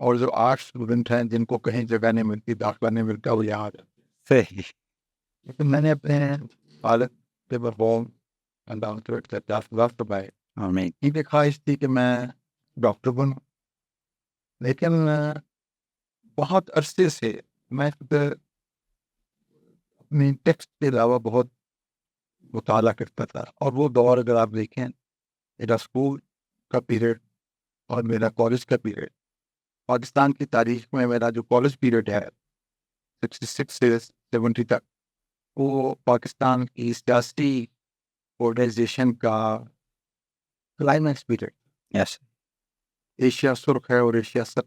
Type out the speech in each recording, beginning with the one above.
اور جو 8 اسٹوڈنٹ ہیں جن کو کہیں جگہ نہیں ملتی، داخلہ نہیں ملتا، وہ یہاں آ جاتے ہیں۔ صحیح. لیکن میں نے اپنے والد کے بربوم بائی آمین. کی خواہش تھی کہ میں ڈاکٹر بنوں، لیکن بہت عرصے سے میں اپنی ٹیکسٹ کے علاوہ بہت مطالعہ کرتا تھا، اور وہ دور اگر آپ دیکھیں میرا اسکول کا پیریڈ اور میرا کالج کا پیریڈ، پاکستان کی تاریخ میں میرا جو کالج پیریڈ ہے 66 سے 70 تک، وہ پاکستان کی سیاسی پولرائزیشن کا کلائمیکس پیریڈ۔ یس. ایشیا سرخ ہے اور ایشیا سب،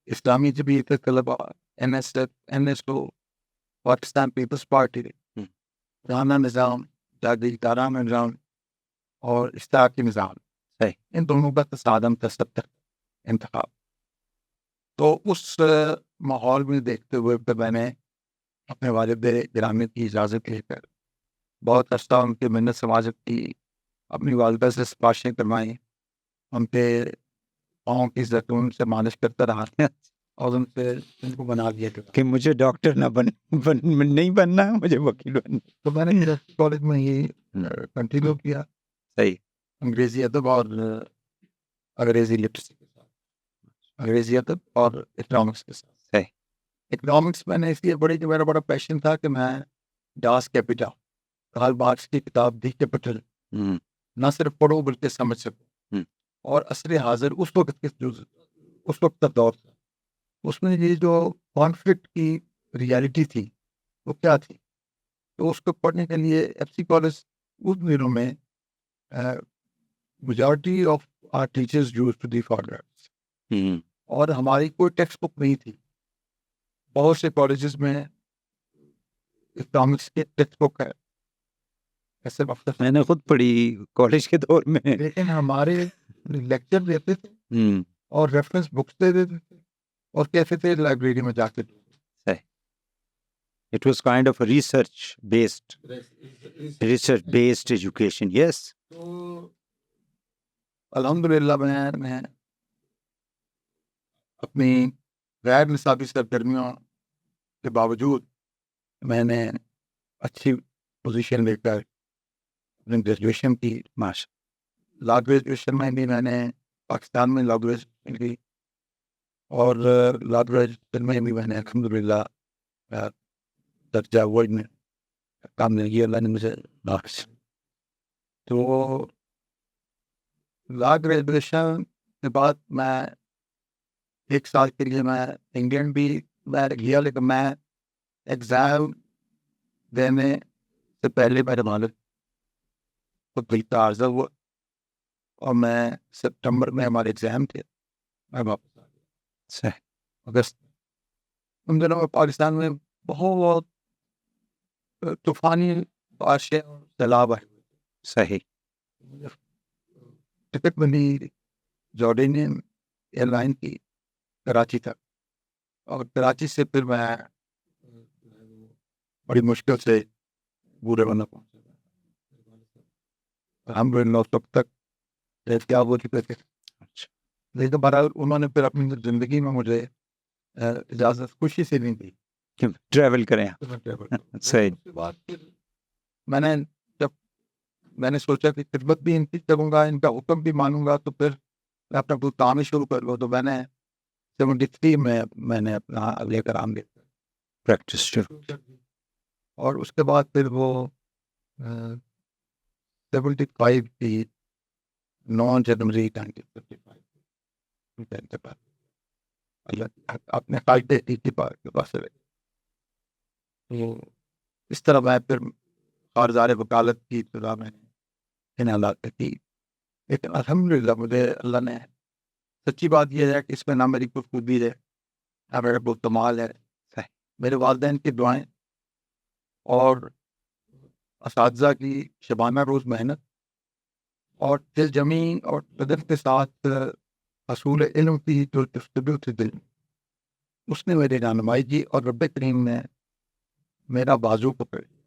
Islami Jamiat Talaba, N S O, Pakistan Peoples Party, رانا نظام، جاگیردارانہ نظام اور اشتراکی نظام، صحیح. ان دونوں کا تصادم تھا 70 انتخاب۔ تو اس ماحول میں دیکھتے ہوئے پھر میں نے اپنے والد گرامی کی اجازت لے کر بہت عرصہ ان کی محنت سماجت کی، اپنی والدہ سے سفارشیں کروائیں، ان کے پاؤں کی زیتون سے مالش کرتا رہا اور ان سے ان کو بنا دیا گیا کہ مجھے ڈاکٹر نہ نہیں بننا ہے، مجھے وکیل بننا. تو میں نے کالج میں یہ کنٹینیو کیا، صحیح. انگریزی ادب اور انگریزی لٹریسی کے ساتھ، انگریزی ادب اور اکنامکس کے ساتھ۔ صحیح. اکنامکس میں نے اس لیے بڑی، جو میرا بڑا پیشن تھا کہ میں ڈاس کیپیٹل، کارل مارکس کی کتاب دی کیپیٹل نہ صرف پڑھوں بلکہ سمجھ سکوں، اور عصر حاضر اس وقت کا دور تھا، اس میں یہ جو کانفلکٹ کی ریالٹی تھی وہ کیا تھی، تو اس کو پڑھنے کے لیے ایف سی کالج اس دنوں میں majority of our teachers use to the forward, اور ہماری کوئی ٹیکسٹ بک نہیں تھی۔ بہت سے کالجز میں اکنامکس کی ٹیکسٹ بک ہے، ایسے وقت میں نے خود پڑھی کالج کے دور میں، لیکن ہمارے لیکچر دیتے تھے اور ریفرنس بکس دے دیتے تھے اور کہتے تھے لائبریری میں جا کے۔ It was kind of a research-based education, yes. تو الحمدللہ میں اپنی غیر نصابی سرگرمیوں کے باوجود میں نے اچھی پوزیشن لے کر اپنی گریجویشن کی۔ لا گریجویشن میں بھی میں نے پاکستان میں لا گریجویشن کی، اور لا گریجویشن میں بھی میں نے الحمدللہ درجہ اول میں کامیابی اللہ نے مجھے بخشی۔ تو لا گریجویشن کے بعد میں 1 سال کے لیے میں انگلینڈ بھی میں گیا، لیکن میں ایگزام دینے سے پہلے میرے والد کو دل کا عارضہ ہوا، اور میں سپٹمبر میں ہمارے ایگزام تھے، میں واپس آ گیا اگست۔ ان دنوں میں پاکستان میں بہت طوفانی بارشیں اور سیلاب آئے۔ صحیح. ٹکٹ بنی جارڈینین ایئر لائن کی کراچی تک، اور کراچی سے پھر میں بڑی مشکل سے بورے بنا پہنچا۔ الحمدللہ اس وقت تک احتیاط ہو چکے تھے، لیکن بہرحال انہوں نے پھر اپنی زندگی میں مجھے اجازت خوشی سے نہیں دی ٹریول کریں. صحیح. اس کے بعد پھر میں نے سوچا کہ خدمت بھی ان کی کروں گا، ان کا حکم بھی مانوں گا، تو پھر میں اپنا کوئی کام ہی شروع کر لوں۔ تو میں نے 73 میں نے اپنا لے کر آم لیا پریکٹس شروع، اور اس کے بعد پھر وہ 75 کی 9 جنوری 1955 اپنے قائد کے پاس رہے۔ تو اس طرح میں پھر کارزار وکالت کی ابتدا میں ان حالات کی، لیکن الحمدللہ مجھے اللہ نے، سچی بات یہ ہے کہ اس میں نہ میری کوئی خوبی ہے نہ میرا کوئی کمال ہے، میرے والدین کی دعائیں اور اساتذہ کی شبانہ روز محنت اور دل جمی اور قدر کے ساتھ حصول علم کی جو جستجو تھی دل، اس نے میری رہنمائی کی، اور رب کریم نے میرا بازو پکڑ لیا،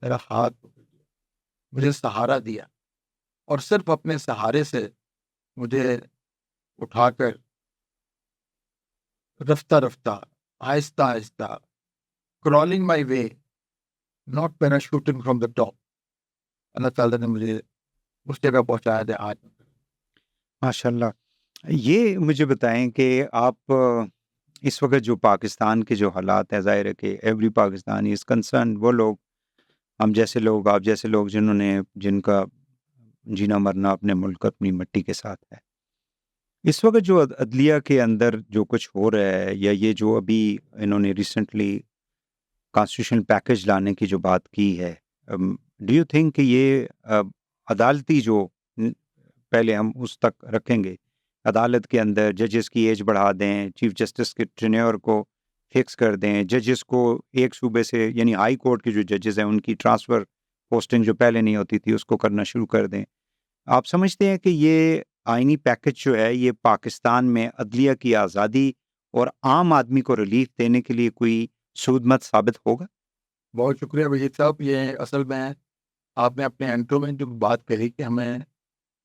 میرا ہاتھ پکڑ لیا، مجھے سہارا دیا، اور صرف اپنے سہارے سے مجھے اٹھا کر رفتہ رفتہ آہستہ آہستہ crawling my way not parachuting from the top اللہ تعالیٰ نے مجھے اس جگہ پہنچایا تھا آج. ماشاء اللہ. یہ مجھے بتائیں کہ آپ اس وقت جو پاکستان کے جو حالات ہیں، ظاہر ہے کہ ایوری پاکستانی از کنسرن، وہ لوگ ہم جیسے لوگ، آپ جیسے لوگ جن کا جینا مرنا اپنے ملک اپنی مٹی کے ساتھ ہے. اس وقت جو عدلیہ کے اندر جو کچھ ہو رہا ہے، یا یہ جو ابھی انہوں نے ریسنٹلی کانسٹیٹیوشن پیکج لانے کی جو بات کی ہے، ڈو یو تھنک کہ یہ عدالتی جو پہلے ہم اس تک رکھیں گے، عدالت کے اندر ججز کی ایج بڑھا دیں، چیف جسٹس کے ٹرینیور کو فکس کر دیں، ججز کو ایک صوبے سے یعنی ہائی کورٹ کے جو ججز ہیں ان کی ٹرانسفر پوسٹنگ جو پہلے نہیں ہوتی تھی اس کو کرنا شروع کر دیں، آپ سمجھتے ہیں کہ یہ آئینی پیکج جو ہے یہ پاکستان میں عدلیہ کی آزادی اور عام آدمی کو ریلیف دینے کے لیے کوئی سود مت ثابت ہوگا؟ بہت شکریہ وحید صاحب. یہ اصل میں آپ نے اپنے انٹرو میں جو بات کہی کہ ہمیں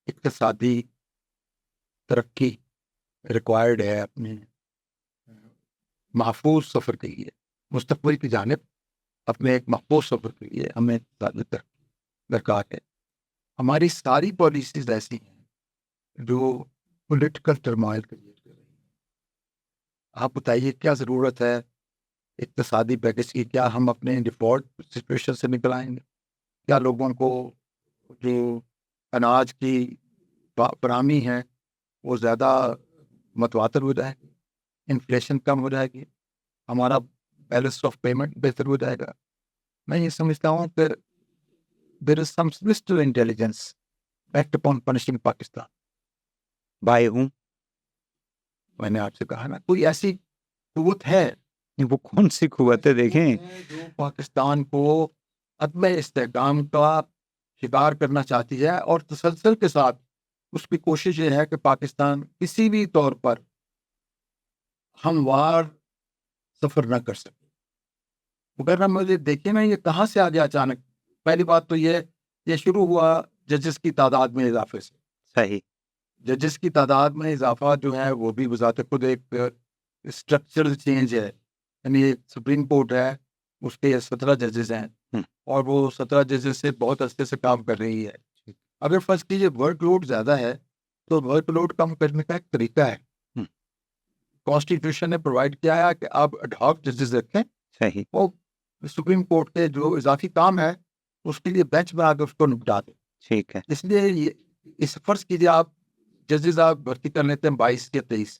اقتصادی ترقی ریکوائرڈ ہے اپنے محفوظ سفر کے لیے، مستقبل کی جانب اپنے ایک محفوظ سفر کے لیے ہمیں اقتصادی ترقی درکار ہے. ہماری ساری پالیسیز ایسی ہیں جو پولیٹیکل ٹرمائل کریٹ کر رہی ہیں. آپ بتائیے کیا ضرورت ہے اقتصادی پیکج کی؟ کیا ہم اپنے ڈیفالٹ سچویشن سے نکل آئیں گے؟ کیا لوگوں کو جو اناج کی فراہمی ہے وہ زیادہ متواتر ہو جائے گی، انفلیشن کم ہو جائے گی، ہمارا بیلنس آف پیمنٹ بہتر ہو جائے گا؟ میں یہ سمجھتا ہوں کہ there is some sinister intelligence backed upon punishing Pakistan. بھائی ہوں میں نے آپ سے کہا نا کوئی ایسی قوت ہے وہ کون سی قوت ہے؟ دیکھیں جو پاکستان کو عدم استحکام کا شکار کرنا چاہتی ہے، اور تسلسل کے ساتھ اس کی کوشش یہ ہے کہ پاکستان کسی بھی طور پر ہموار سفر نہ کر سکے. مگر ہم مجھے دیکھیں نا یہ کہاں سے آ گیا اچانک. پہلی بات تو یہ شروع ہوا ججز کی تعداد میں اضافے سے. صحیح. ججز کی تعداد میں اضافہ جو ہے وہ بھی بذات خود ایک اسٹرکچرل چینج ہے. یعنی سپریم کورٹ ہے، اس کے 17 ججز ہیں اور وہ 17 ججز سے بہت عرصے سے کام کر رہی ہے. اگر فرض کیجیے ورک لوڈ زیادہ ہے تو ورک لوڈ کم کرنے کا ایک طریقہ ہے. کانسٹیٹیوشن نے پرووائڈ کیا ہے کہ آپ ایڈ ہاک ججز رکھیں. صحیح. وہ سپریم کورٹ کے جو اضافی کام ہے اس کے لیے بینچ میں آ کے اس کو نپٹا دیں. ٹھیک ہے. اس لیے اس فرض کیجیے آپ ججز آپ بھرتی کر لیتے ہیں 22 یا 23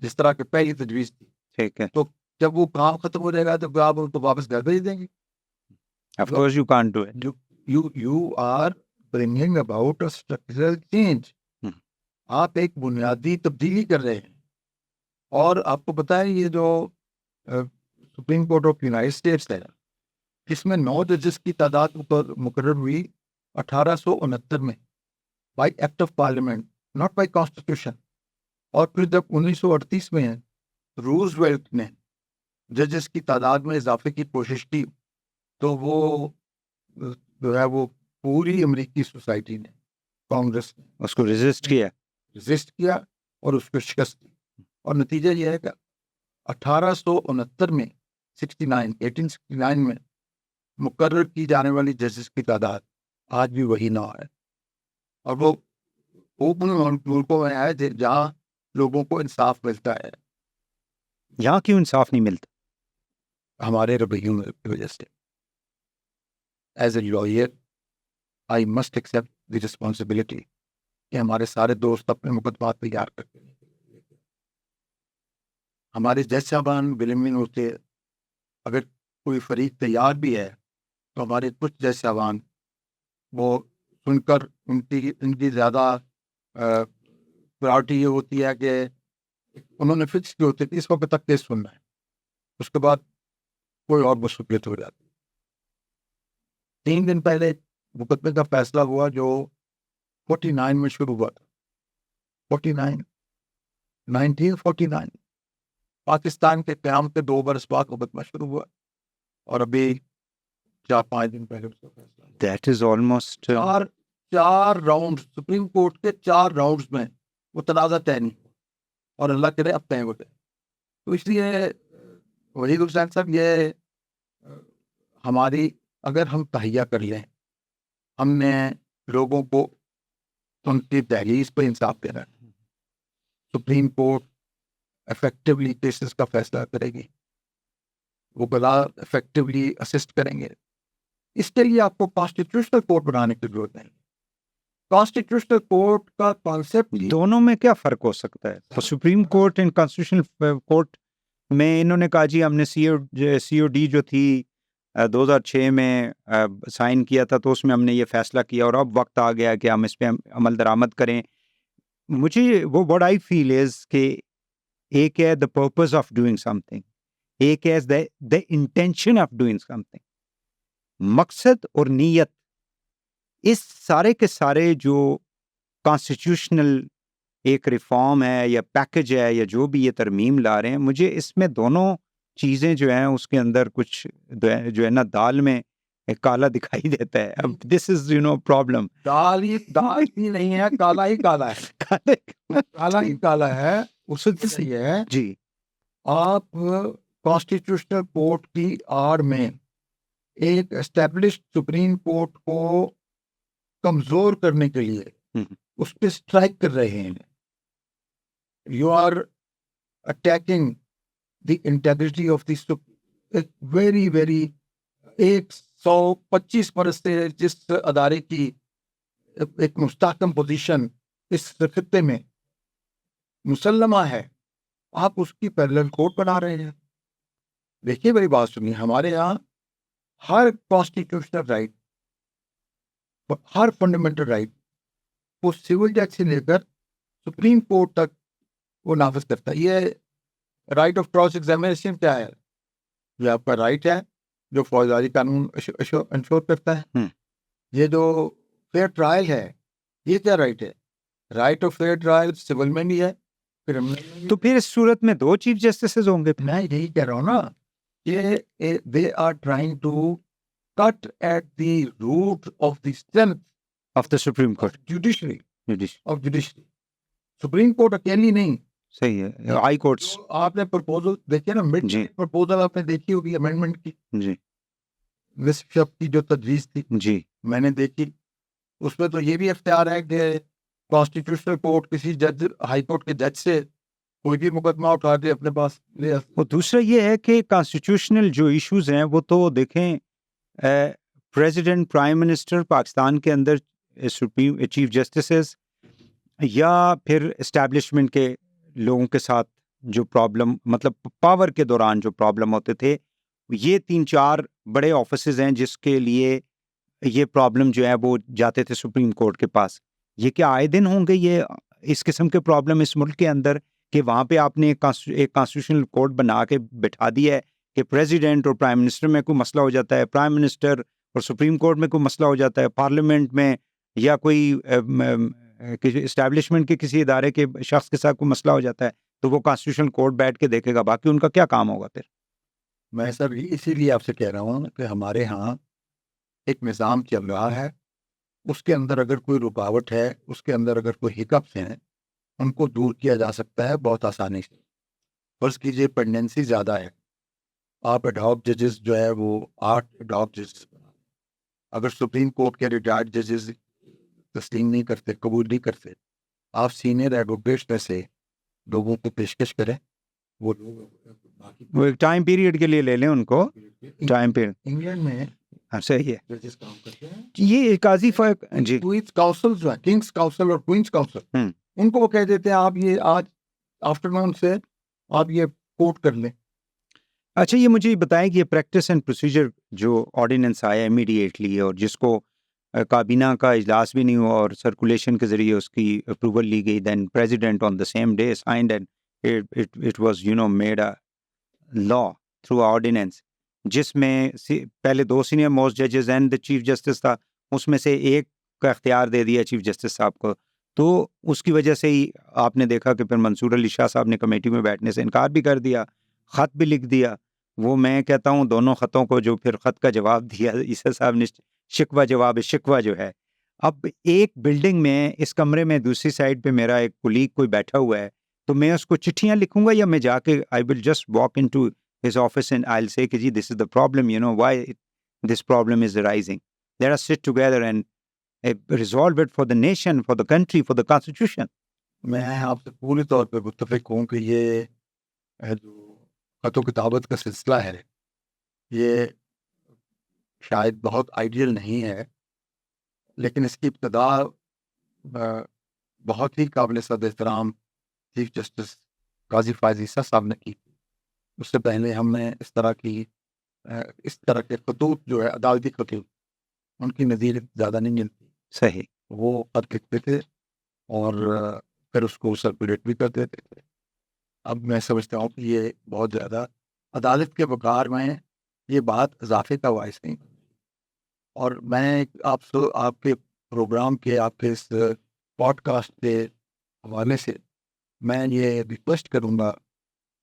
جس طرح کی پہلی تجویز تھی. ٹھیک ہے. تو جب وہ کام ختم ہو جائے گا تو آپ ان کو واپس گھر بھیج دیں گے. Of course you can't do it. You are bringing about a structural change. آپ ایک بنیادی تبدیلی کر رہے ہیں. اور آپ کو پتہ ہے یہ جو supreme court of United States ہے اس میں 9 ججز کی تعداد مقرر ہوئی 1869 میں by act of parliament, not by constitution. اور پھر جب 1938 میں روزویلٹ نے ججز کی تعداد میں اضافے کی کوشش کی تو وہ جو ہے وہ پوری امریکی سوسائٹی نے، کانگریس نے اس کو ریزسٹ کیا اور اس کو شکست دی. اور نتیجہ یہ ہے کہ 1869 میں 1869 میں مقرر کی جانے والی ججز کی تعداد آج بھی وہی نہ ہے. اور وہ ان ملکوں میں ہے جہاں لوگوں کو انصاف ملتا ہے. یہاں کیوں انصاف نہیں ملتا؟ ہمارے رویوں کی وجہ سے. As a lawyer I must accept the responsibility کہ ہمارے سارے دوست اپنے مقدمات تیار کرتے ہیں. ہمارے جج صاحبان ولمن ہوتے، اگر کوئی فریق تیار بھی ہے تو ہمارے کچھ جج صاحبان وہ سن کر ان کی زیادہ پرائرٹی یہ ہوتی ہے کہ انہوں نے فکس کی ہوتی ہے کہ اس وقت تک کیس سننا ہے، اس کے بعد کوئی اور مصروفیت ہو جاتی. 3 دن پہلے مقدمے کا فیصلہ ہوا جو 49 میں شروع ہوا تھا. 1949 پاکستان کے قیام کے 2 برس بعد مقدمہ شروع ہوا اور ابھی 4-5 دن پہلے اس کا فیصلہ. That is almost 4 round supreme court کے 4 راؤنڈز میں وہ تنازع طے نہیں ہوا اور اللہ کرے اب طے ہو جائے. تو اس لیے وحید حسین صاحب یہ ہماری اگر ہم تہیہ کر لیں، ہم نے لوگوں کو ان کی دہلیز پہ انصاف دینا ہے، سپریم کورٹ افیکٹولی کیسز کا فیصلہ کرے گی، وہ بلا افیکٹولی اسسٹ کریں گے. اس کے لیے آپ کو کانسٹیٹیوشنل کورٹ بنانے کی ضرورت نہیں. کانسٹیٹیوشنل کورٹ کا کانسیپٹ دونوں میں کیا فرق ہو سکتا ہے؟ تو supreme court and constitutional court میں انہوں نے کہا جی ہم نے سی او ڈی جو تھی 2006 میں سائن کیا تھا، تو اس میں ہم نے یہ فیصلہ کیا اور اب وقت آ گیا کہ ہم اس پہ عمل درآمد کریں. مجھے وہ what I feel is کہ ایک ہے the purpose of doing something، ایک ہے the intention of doing something. مقصد اور نیت، اس سارے کے سارے جو کانسٹیٹیوشنل ایک ریفارم ہے یا پیکج ہے یا جو بھی یہ ترمیم لا رہے ہیں، مجھے اس میں دونوں چیزیں جو ہیں اس کے اندر کچھ جو ہے نا دال میں کالا دکھائی دیتا ہے. اب دس از پرابلم. دال ہی نہیں ہے، کالا ہی کالا ہے، کالا ہی کالا ہے. اس سے یہ ہے جی آپ کانسٹیٹیوشنل کورٹ کی آڑ میں ایک اسٹیبلشڈ سپریم کورٹ کو کمزور کرنے کے لیے اس پہ اسٹرائک کر رہے ہیں. You are attacking the integrity of the very very 125 برس سے جس ادارے کی ایک مستحکم پوزیشن اس خطے میں مسلمہ ہے، آپ اس کی پیرلل کورٹ بنا رہے ہیں. دیکھیے میری بات سنیے، ہمارے یہاں ہر کانسٹیٹیوشنل رائٹ، ہر فنڈامنٹل رائٹ وہ سول جج سے لے کر سپریم کورٹ تک وہ نافذ کرتا ہے. یہ رائٹ آف کراس ایگزامینیشن کیا ہے؟ یہ آپ کا رائٹ ہے جو فوجداری قانون انشور کرتا ہے. یہ جو فیئر ٹرائل ہے، یہ کیا رائٹ ہے؟ Right of fear trial civil میں بھی ہے، تو پھر اس صورت میں 2 چیف جسٹسز ہوں گے. میں یہی کہہ رہا ہوں نا کہ they are trying to cut at the root of the strength of the supreme court judiciary of judiciary. Supreme court اکیلی نہیں، صحیح ہے، ہائی کورٹس. آپ نے پرپوزل دیکھے نا، مڈ جی پرپوزل آپ نے دیکھی ہوگی امینڈمنٹ کی، جی نصف شب کی جو تجویز تھی جی میں نے دیکھی. اس میں تو یہ بھی اختیار ہے کہ کانسٹیٹیوشنل کورٹ کسی جج، ہائی کورٹ کے جج سے کوئی بھی مقدمہ اٹھا کے اپنے پاس لے. اور دوسرا یہ ہے کہ کانسٹیٹیوشنل جو ایشوز ہیں وہ تو دیکھیں پریزیڈنٹ، پرائم منسٹر پاکستان کے اندر، سپریم چیف جسٹسز یا پھر اسٹیبلشمنٹ کے لوگوں کے ساتھ جو پرابلم، مطلب پاور کے دوران جو پرابلم ہوتے تھے، یہ 3-4 بڑے آفیسز ہیں جس کے لیے یہ پرابلم جو ہے وہ جاتے تھے سپریم کورٹ کے پاس. یہ کیا آئے دن ہوں گے یہ اس قسم کے پرابلم اس ملک کے اندر کہ وہاں پہ آپ نے ایک کانسٹیٹیوشنل کورٹ بنا کے بٹھا دیا ہے کہ پریزیڈنٹ اور پرائم منسٹر میں کوئی مسئلہ ہو جاتا ہے، پرائم منسٹر اور سپریم کورٹ میں کوئی مسئلہ ہو جاتا ہے، پارلیمنٹ میں یا کوئی اسٹیبلشمنٹ کے کسی ادارے کے شخص کے ساتھ کوئی مسئلہ ہو جاتا ہے، تو وہ کانسٹیٹیوشنل کورٹ بیٹھ کے دیکھے گا، باقی ان کا کیا کام ہوگا پھر. میں سر اسی لیے آپ سے کہہ رہا ہوں کہ ہمارے ہاں ایک نظام چل رہا ہے، اس کے اندر اگر کوئی رکاوٹ ہے، اس کے اندر اگر کوئی ہکپس ہیں، ان کو دور کیا جا سکتا ہے بہت آسانی سے. فرض کیجیے پینڈنسی زیادہ ہے، آپ ایڈہاک ججز جو ہے وہ 8 ایڈہاک ججز بنا دیں. اگر سپریم کورٹ کے ریٹائرڈ ججز تسلیم نہیں کرتے، قبول نہیں کرتے، آپ سینئر ایڈوکیٹس میں سے لوگوں کو پیشکش کریں، وہ لوگ وہ ایک ٹائم پیریڈ کے لیے لے لیں ان کو، ٹائم پیریڈ. انگلینڈ میں صحیح ہے، ججز کام کرتے ہیں، یہ قاضی فرق. جی کوئنس کاؤنسل جو ہے، کنگس کاؤنسل اور کوئنس کاؤنسل، ان کو وہ کہہ دیتے ہیں آپ یہ آج آفٹر نون سے آپ یہ کوٹ کر لیں. اچھا یہ مجھے بتائیں کہ یہ پریکٹس اینڈ پروسیجر جو آرڈیننس آیا امیڈیٹلی اور جس کو کابینہ کا اجلاس بھی نہیں ہوا اور سرکولیشن کے ذریعے اس کی اپروول لی گئی، then president on the same day signed and it was made a law through ordinance, جس میں پہلے 2 سینئر موسٹ ججز اینڈ دا چیف جسٹس تھا، اس میں سے ایک کا اختیار دے دیا چیف جسٹس صاحب کو. تو اس کی وجہ سے ہی آپ نے دیکھا کہ پھر منصور علی شاہ صاحب نے کمیٹی میں بیٹھنے سے انکار بھی کر دیا، خط بھی لکھ دیا. وہ میں کہتا ہوں دونوں خطوں کو جو پھر خط کا جواب دیا عیسیٰ صاحب نے، شکوہ جواب شکوہ جو ہے. اب ایک بلڈنگ میں اس کمرے میں دوسری سائڈ پہ میرا ایک کولیگ کوئی بیٹھا ہوا ہے تو میں اس کو چٹھیاں لکھوں گا یا میں جا کے I will just walk into his office and I will say کہ جی this is the problem, you know why this problem is rising, let us sit together and resolve it for the nation, for the country, for the constitution. میں آپ سے پوری طور پہ متفق ہوں کہ یہ جو خط و کتابت کا سلسلہ ہے یہ شاید بہت آئیڈیل نہیں ہے، لیکن اس کی ابتدا بہت ہی قابل صد احترام چیف جسٹس قاضی فائز عیسیٰ صاحب نے کی. اس سے پہلے ہم نے اس طرح کے خطوط جو ہے عدالتی خطوط ان کی نظیر زیادہ نہیں ملتی. صحیح. وہ خط لکھتے تھے اور پھر اس کو سرکولیٹ بھی کر دیتے تھے. اب میں سمجھتا ہوں کہ یہ بہت زیادہ عدالت کے وقار میں یہ بات اضافے کا باعث نہیں. اور میں آپ کے پروگرام کے آپ کے اس پوڈ کاسٹ کے حوالے سے میں یہ ریکویسٹ کروں گا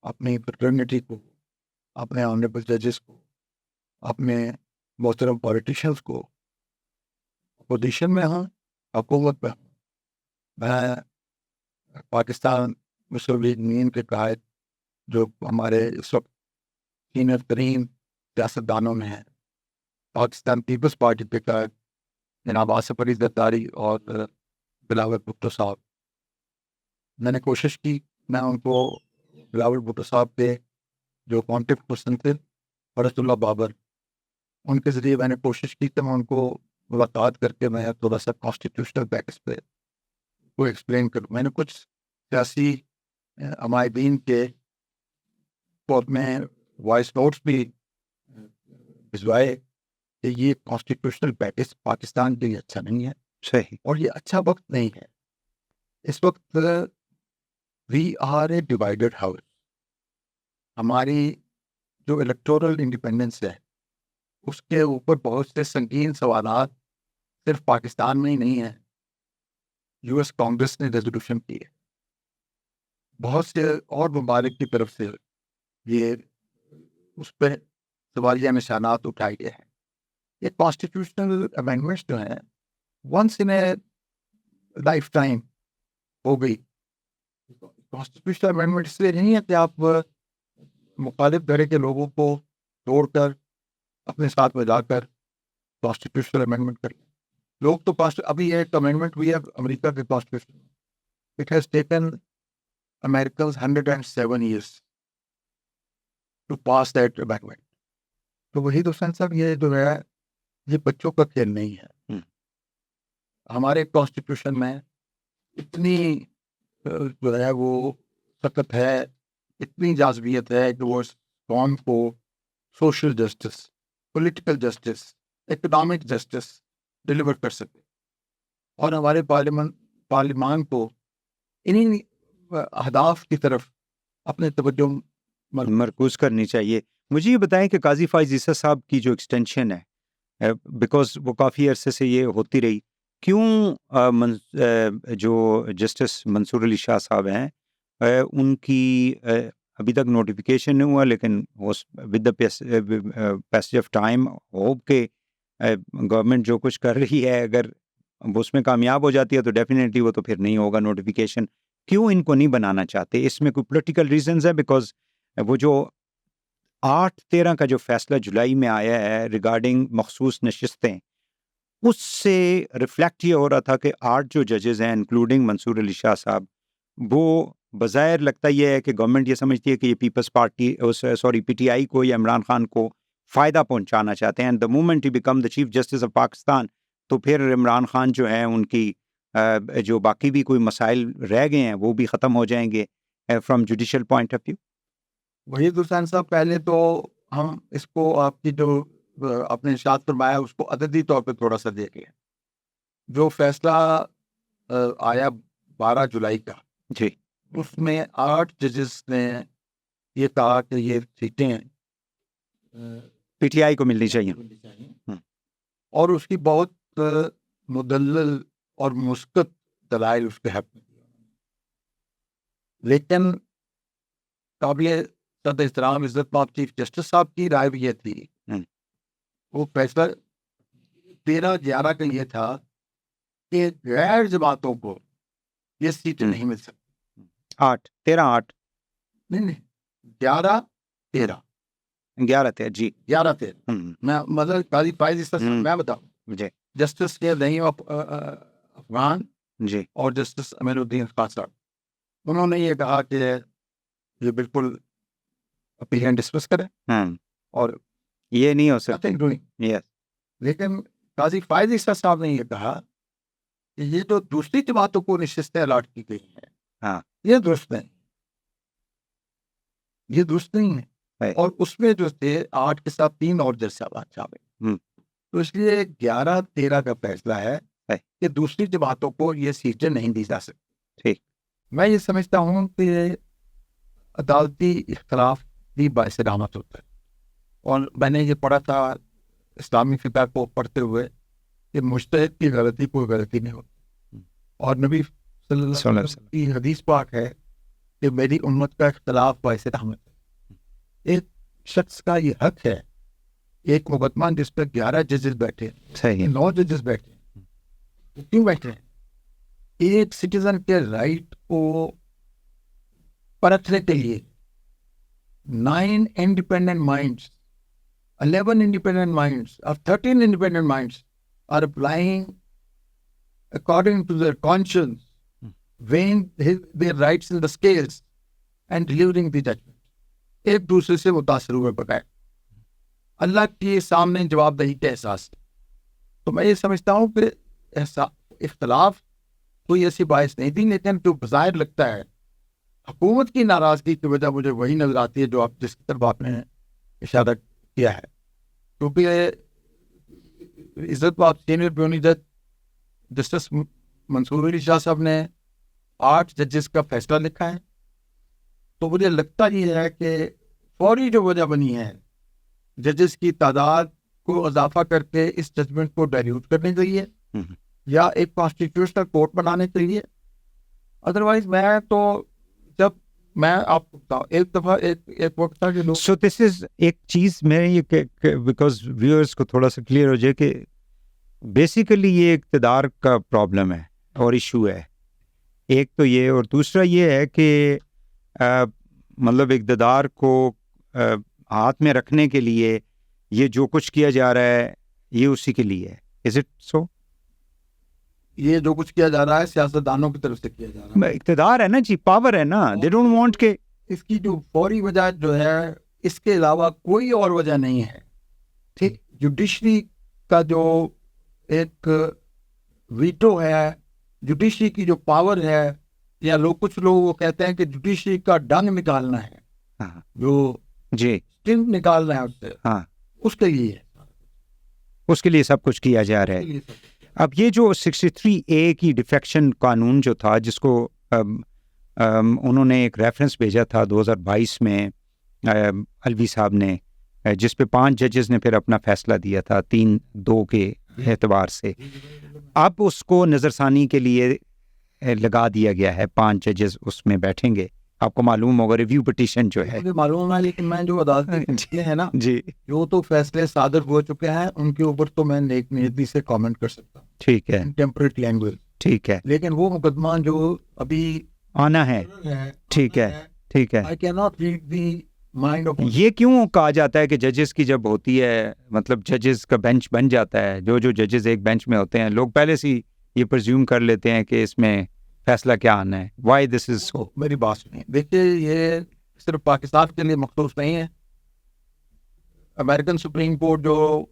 اپنی فریٹرنیٹی کو، اپنے آنریبل ججز کو، اپنے محترم پولیٹیشنز کو، اپوزیشن میں ہوں حکومت میں ہوں، میں پاکستان مسلم لیگ نون کے قائد جو ہمارے اس وقت سینئر ترین سیاستدانوں میں ہیں، پاکستان پیپلز پارٹی کے قائد جناب آصف علی زرداری اور بلاول بھٹو صاحب، میں نے کوشش کی میں ان کو بلاول بھٹو صاحب کے جو کانٹیکٹ پرسن تھے فرحت اللہ بابر، ان کے ذریعے میں نے کوشش کی کہ میں ان کو ملاقات کر کے میں تھوڑا سا کانسٹیٹیوشنل بیکس پہ کو ایکسپلین کروں. میں نے کچھ سیاسی عمائدین کے کوٹ میں وائس نوٹس بھی بھجوائے کہ یہ کانسٹیٹیوشنل پیکج پاکستان کے لیے اچھا نہیں ہے. صحیح. اور یہ اچھا وقت نہیں ہے. اس وقت we are a divided house. ہماری جو الیکٹورل انڈیپینڈنس ہے اس کے اوپر بہت سے سنگین سوالات صرف پاکستان میں ہی نہیں ہیں. یو ایس کانگریس نے ریزولوشن کی ہے، بہت سے اور ممالک کی طرف سے یہ اس پہ سوالیہ نشانات اٹھائے گئے ہیں. یہ کانسٹیٹیوشنل امینڈمنٹس جو ہیں once in a lifetime ہو گئی. کانسٹیٹیوشنل امینڈمنٹ اس لیے نہیں ہے کہ آپ مخالف دھڑے کے لوگوں کو توڑ کر اپنے ساتھ میں لا کر کانسٹیٹیوشنل امینڈمنٹ کر لیں. لوگ تو ابھی ایک امینڈمنٹ ہوئی ہے امریکہ کے constitution, it has taken Americans 107 years to pass that amendment. تو وہی تو سینس اب یہ جو ہے یہ بچوں کا کھیل نہیں ہے. ہمارے کانسٹیٹیوشن میں اتنی جو ہے وہ سخت ہے، اتنی جاذبیت ہے کہ وہ اس قوم کو social justice, political justice, economic justice deliver کر سکے. اور ہمارے پارلیمان کو انہی اہداف کی طرف اپنے توجہ مرکوز کرنی چاہیے. مجھے یہ بتائیں کہ قاضی فائز عیسیٰ صاحب کی جو ایکسٹینشن ہے بیکاز وہ کافی عرصے سے یہ ہوتی رہی، کیوں جو جسٹس منصور علی شاہ صاحب ہیں ان کی ابھی تک نوٹیفیکیشن نہیں ہوا، لیکن with the passage of time hope کہ گورنمنٹ جو کچھ کر رہی ہے اگر وہ اس میں کامیاب ہو جاتی ہے تو ڈیفینیٹلی وہ تو پھر نہیں ہوگا نوٹیفیکیشن. کیوں ان کو نہیں بنانا چاہتے؟ اس میں کوئی پولیٹیکل ریزنز ہے؟ بیکاز وہ جو 8/13 کا جو فیصلہ جولائی میں آیا ہے ریگارڈنگ مخصوص نشستیں، اس سے ریفلیکٹ یہ ہو رہا تھا کہ 8 جو ججز ہیں انکلوڈنگ منصور علی شاہ صاحب، وہ بظاہر لگتا یہ ہے کہ گورنمنٹ یہ سمجھتی ہے کہ یہ Peoples Party P T I کو یا عمران خان کو فائدہ پہنچانا چاہتے ہیں. And the moment he became the chief justice of Pakistan تو پھر عمران خان جو ہیں ان کی جو باقی بھی کوئی مسائل رہ گئے ہیں وہ بھی ختم ہو جائیں گے from judicial point of view. Waheed Hussain صاحب، پہلے تو ہم اس کو آپ کی جو اپنے ارشاد فرمایا اس کو عددی طور پہ تھوڑا سا دیکھ لیں. جو فیصلہ آیا 12 جولائی کا، جی، اس میں 8 ججز نے یہ کہا کہ یہ سیٹیں پی ٹی آئی کو ملنی چاہیے، اور اس کی بہت مدلل اور مثبت دلائل اس کے حق میں. لیکن قابل صد احترام عزت مآب چیف جسٹس صاحب کی رائے بھی یہ تھی، وہ فیصلہ 13/11 کا یہ تھا کہ غیر جماعتوں کو یہ سیٹ نہیں مل سکتی. 8 13 8 نہیں 11 13 11 13 جی 11 13 ہم، میں مطلب قاضی فائز اس ہم۔ میں بتاؤں جی جسٹس نہیں افغان جی اور جسٹس امیر الدین خان صاحب، انہوں نے یہ کہا کہ یہ بالکل اپیلین ڈسمس کرے ہاں اور یہ نہیں ہو سکتا nothing doing۔ یس لیکن قاضی فائز عیسیٰ صاحب نے یہ کہا کہ یہ جو دوسری جماعتوں کو نشستیں الاٹ کی گئی ہیں ہاں یہ درست نہیں، یہ درست نہیں ہے، ہے۔ اور اس میں جو تھے 8 کے ساتھ 3 اور جج صاحبان شامل، ہم۔ تو اس لیے 11 13 کا فیصلہ ہے ہے۔ کہ دوسری جماعتوں کو یہ سیٹیں نہیں دی جا سکتی۔ ٹھیک۔ میں یہ سمجھتا ہوں کہ عدالتی اختلاف بھی باعث رحمت ہوتا ہے، اور میں نے یہ پڑھا تھا اسلامی فقہ کو پڑھتے ہوئے کہ مجتہد کی غلطی کوئی غلطی نہیں ہوتی، اور نبی صلی اللہ علیہ وسلم کی حدیث پاک ہے کہ میری امت کا اختلاف باعث رحمت ہے۔ ایک شخص کا یہ حق ہے، ایک مقدمہ جس پہ 11 ججز بیٹھے، صحیح 9 ججز بیٹھے، وہ کیوں بیٹھے ہیں؟ ایک سٹیزن کے رائٹ کو پرکھنے کے لیے 9 independent minds, 11 independent minds, or 13 independent minds are applying according to their conscience, weighing their rights in the scales and delivering the judgment. ایک دوسرے سے متاثر ہوئے بغیر اللہ کے سامنے جواب دہی کے احساس۔ تو میں یہ سمجھتا ہوں کہ اختلاف کوئی ایسی باعث نہیں تھی، لیکن جو بظاہر لگتا ہے حکومت کی ناراضگی کی وجہ مجھے وہی نظر آتی ہے جو آپ جس کی طرف آپ نے اشارہ کیا ہے، کیونکہ عزت باب سینئر پیونی جج جسٹس منصور علی شاہ صاحب نے 8 ججز کا فیصلہ لکھا ہے، تو مجھے لگتا یہ ہے کہ فوری جو وجہ بنی ہے ججز کی تعداد کو اضافہ کر کے اس ججمنٹ کو ڈائلیوٹ کرنے کے لیے یا ایک کانسٹیٹیوشنل کورٹ بنانے کے لیے۔ ادروائز میں تو جب میں آپ کو بتاؤں ایک دفعہ ایک وقت تھا کہ لوگ سو دس از ایک چیز میں یہ بیکاز ویورز کو تھوڑا سا کلیئر ہو جائے کہ بیسیکلی یہ اقتدار کا پرابلم ہے اور ایشو ہے، ایک تو یہ، اور دوسرا یہ ہے کہ مطلب اقتدار کو ہاتھ میں رکھنے کے لیے یہ جو کچھ کیا جا رہا ہے یہ اسی کے لیے ہے۔ Is it so? یہ جو کچھ کیا جا رہا ہے سیاستدانوں کی طرف سے کیا جا رہا ہے، اقتدار ہے نا جی، پاور ہے نا، دے ڈونٹ وانٹ کہ اس کی جو فوری وجہ جو ہے اس کے علاوہ کوئی اور وجہ نہیں ہے۔ ٹھیک، جوڈیشری کا جو ایک ویٹو ہے، جوڈیشری کی جو پاور ہے، یا کچھ لوگ وہ کہتے ہیں کہ جوڈیشری کا ڈنگ نکالنا ہے، ہاں جو جی اسٹنگ نکالنا ہے اس سے، ہاں اس کے لیے اس کے لیے سب کچھ کیا جا رہا ہے۔ اب یہ جو 63A کی ڈیفیکشن قانون جو تھا، جس کو انہوں نے ایک ریفرنس بھیجا تھا 2022 میں الوی صاحب نے، جس پہ 5 ججز نے پھر اپنا فیصلہ دیا تھا 3-2 کے اعتبار سے، اب اس کو نظر ثانی کے لیے لگا دیا گیا ہے، 5 ججز اس میں بیٹھیں گے۔ آپ کو معلوم ہوگا ریویو پٹیشن جو ہے، مجھے معلوم ہے، لیکن میں جو عدالتی فیصلے ہیں نا، جی جو تو فیصلے صادر ہو چکے ہیں ان کے اوپر تو میں نیک نیتی سے کامنٹ کر سکتا ہوں، ٹھیک ہے ٹیمپریٹ لینگویج، ٹھیک ہے، لیکن وہ مقدمہ جو ابھی آنا ہے، ٹھیک ہے ٹھیک ہے۔ I cannot read the mind of یہ کیوں کہا جاتا ہے کہ ججز کی جب ہوتی ہے، مطلب ججز کا بینچ بن جاتا ہے، جو ججز ایک بینچ میں ہوتے ہیں، لوگ پہلے سے یہ پرزیوم کر لیتے ہیں کہ اس میں فیصلہ کیا آنا ہے، وائی دس از سو؟ میری بات سنیے، دیکھیے یہ صرف پاکستان کے لیے مخصوص نہیں ہے، امریکن سپریم کورٹ جو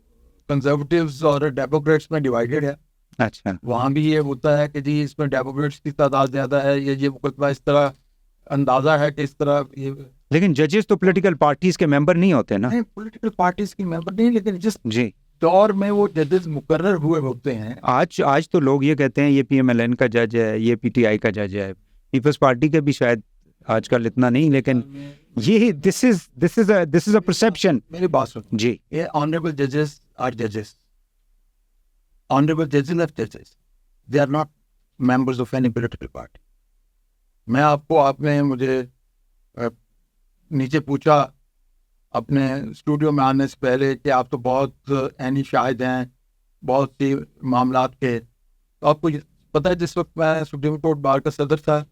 کنزرویٹیوز اور ڈیموکریٹس میں ڈیوائیڈڈ ہے، اچھا وہاں بھی یہ ہوتا ہے کہ جی اس میں ڈیموکریٹس کی تعداد زیادہ ہے، یہ مقدمہ اس طرح اندازہ ہے کہ اس طرح یہ لیکن ججز تو پولیٹیکل پارٹیز کے ممبر نہیں ہوتے نا؟ پولیٹیکل پارٹیز کی ممبر نہیں، لیکن جس جی دور میں وہ ججز مقرر ہوئے ہوتے ہیں، آج تو لوگ یہ کہتے ہیں یہ پی ایم ایل این کا جج ہے، یہ پی ٹی آئی کا جج ہے، پیپلز پارٹی کا بھی شاید آج کل اتنا نہیں، لیکن یہ دس از اے پرسیپشن۔ میری بات سن، جی یہ آنریبل ججز آر ججز، آنریبل ججز آر ججز، they are not members of any political party. میں آپ نے مجھے نیچے پوچھا اپنے اسٹوڈیو میں آنے سے پہلے کہ آپ تو بہت عینی شاہد ہیں بہت سی معاملات کے، تو آپ کو پتہ ہے جس وقت میں سپریم کورٹ بار کا صدر تھا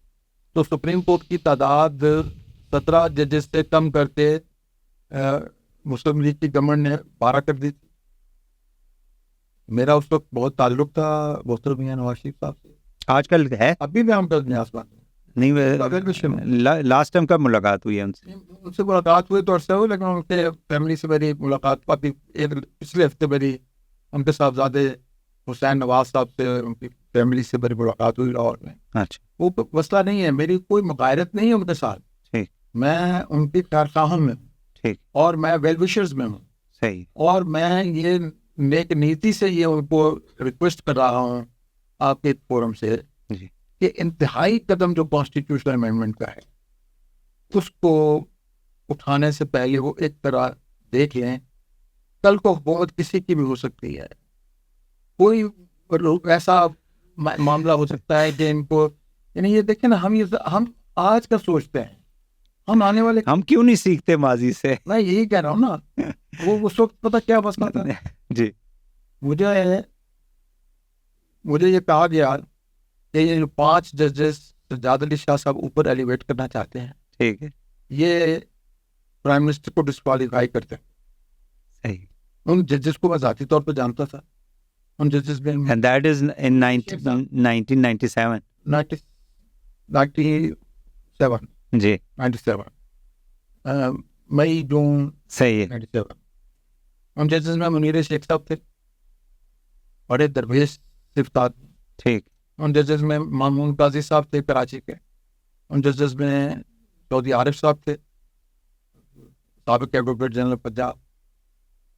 تو سپریم کورٹ کی تعداد 17 ججز سے کم کرتے مسلم لیگ کی گورنمنٹ نے 12 کر دی تھی. میرا اس وقت بہت تعلق تھا محترم میاں نواز شریف صاحب سے. آج کل ہے ابھی بھی ہم کرتے ہیں آسمان نہیں؟ لاسٹ ٹائم کب ملاقات ہوئی ہے ان سے ملاقات ہوئی تو عرصہ ہوئی, لیکن ان کے فیملی سے میری ملاقات ابھی پچھلے ہفتے میری ان کے صاحبزادے حسین نواز صاحب سے ان کی فیملی سے میری ملاقات ہوئی لاہور میں. اچھا, وہ مسئلہ نہیں ہے, میری کوئی مغایرت نہیں ہے ان کے ساتھ. ٹھیک, میں ان کی خیر خواہاں میں ہوں, ٹھیک, اور میں ویل وشرز میں ہوں, صحیح, اور میں یہ نیک نیتی سے یہ ان کو ریکویسٹ کر رہا ہوں آپ کے فورم سے جی, کہ انتہائی قدم جو کانسٹیٹیوشنل امینڈمنٹ کا ہے اس کو اٹھانے سے پہلے وہ ایک طرح دیکھ لیں. کل کو حکومت کسی کی بھی ہو سکتی ہے, کوئی ایسا معاملہ ہو سکتا ہے کہ ان کو, یعنی یہ دیکھیں نا, ہم آج کا سوچتے ہیں, ہم آنے والے, ہم کیوں نہیں سیکھتے ماضی سے؟ میں یہی کہہ رہا ہوں نا. وہ اس وقت پتہ کیا مسئلہ تھا جی, مجھے یہ کہا گیا کہ یہ جو 5 ججز سجاد علی شاہ صاحب اوپر ایلیویٹ کرنا چاہتے ہیں, ٹھیک ہے, یہ پرائم منسٹر کو ڈسکوالیفائی کرتے ہیں. صحیح, ان ججز کو میں ذاتی طور پہ جانتا تھا. ان ججز میں and that is in 1997 97 جی, 97 مئی جون صحیح ہے, 97. ان ججز میں منیر شیخ صاحب تھے, بڑے درویش صفتات. ٹھیک, ان ججز میں مامون قاضی صاحب تھے کراچی کے. ان ججز میں چودھری عارف صاحب تھے, سابق ایڈوکیٹ جنرل پنجاب.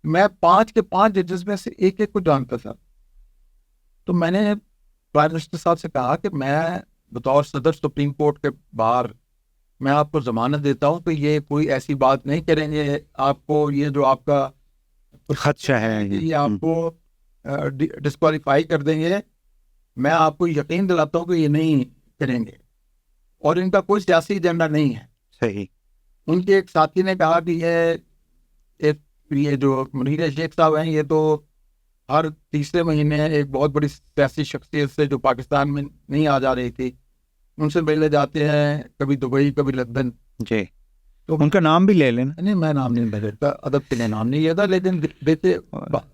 میں 5 کے 5 ججز میں سے ایک کو جانتا تھا. تو میں نے پرائم منسٹر صاحب سے کہا کہ میں بطور صدر سپریم کورٹ کے باہر میں آپ کو ضمانت دیتا ہوں کہ یہ کوئی ایسی بات نہیں کریں گے, آپ کو یہ جو آپ کا خدشہ ہے یہ آپ کو ڈسکوالیفائی کر دیں گے. میں آپ کو یقین دلاتا ہوں کہ یہ نہیں کریں گے, اور ان کا کوئی سیاسی ایجنڈا نہیں ہے. صحیح, ان کے ایک ساتھی نے کہا کہ یہ جو منیر شیخ صاحب ہیں یہ تو ہر تیسرے مہینے ایک بہت بڑی سیاسی شخصیت سے جو پاکستان میں نہیں آ جا رہی تھی ان سے ملنے جاتے ہیں, کبھی دبئی کبھی لندن. جی, تو ان کا نام بھی لے لینا. نہیں, میں نام نہیں لیتا, ادب کے لیے نام نہیں لیتا, لیکن دیتے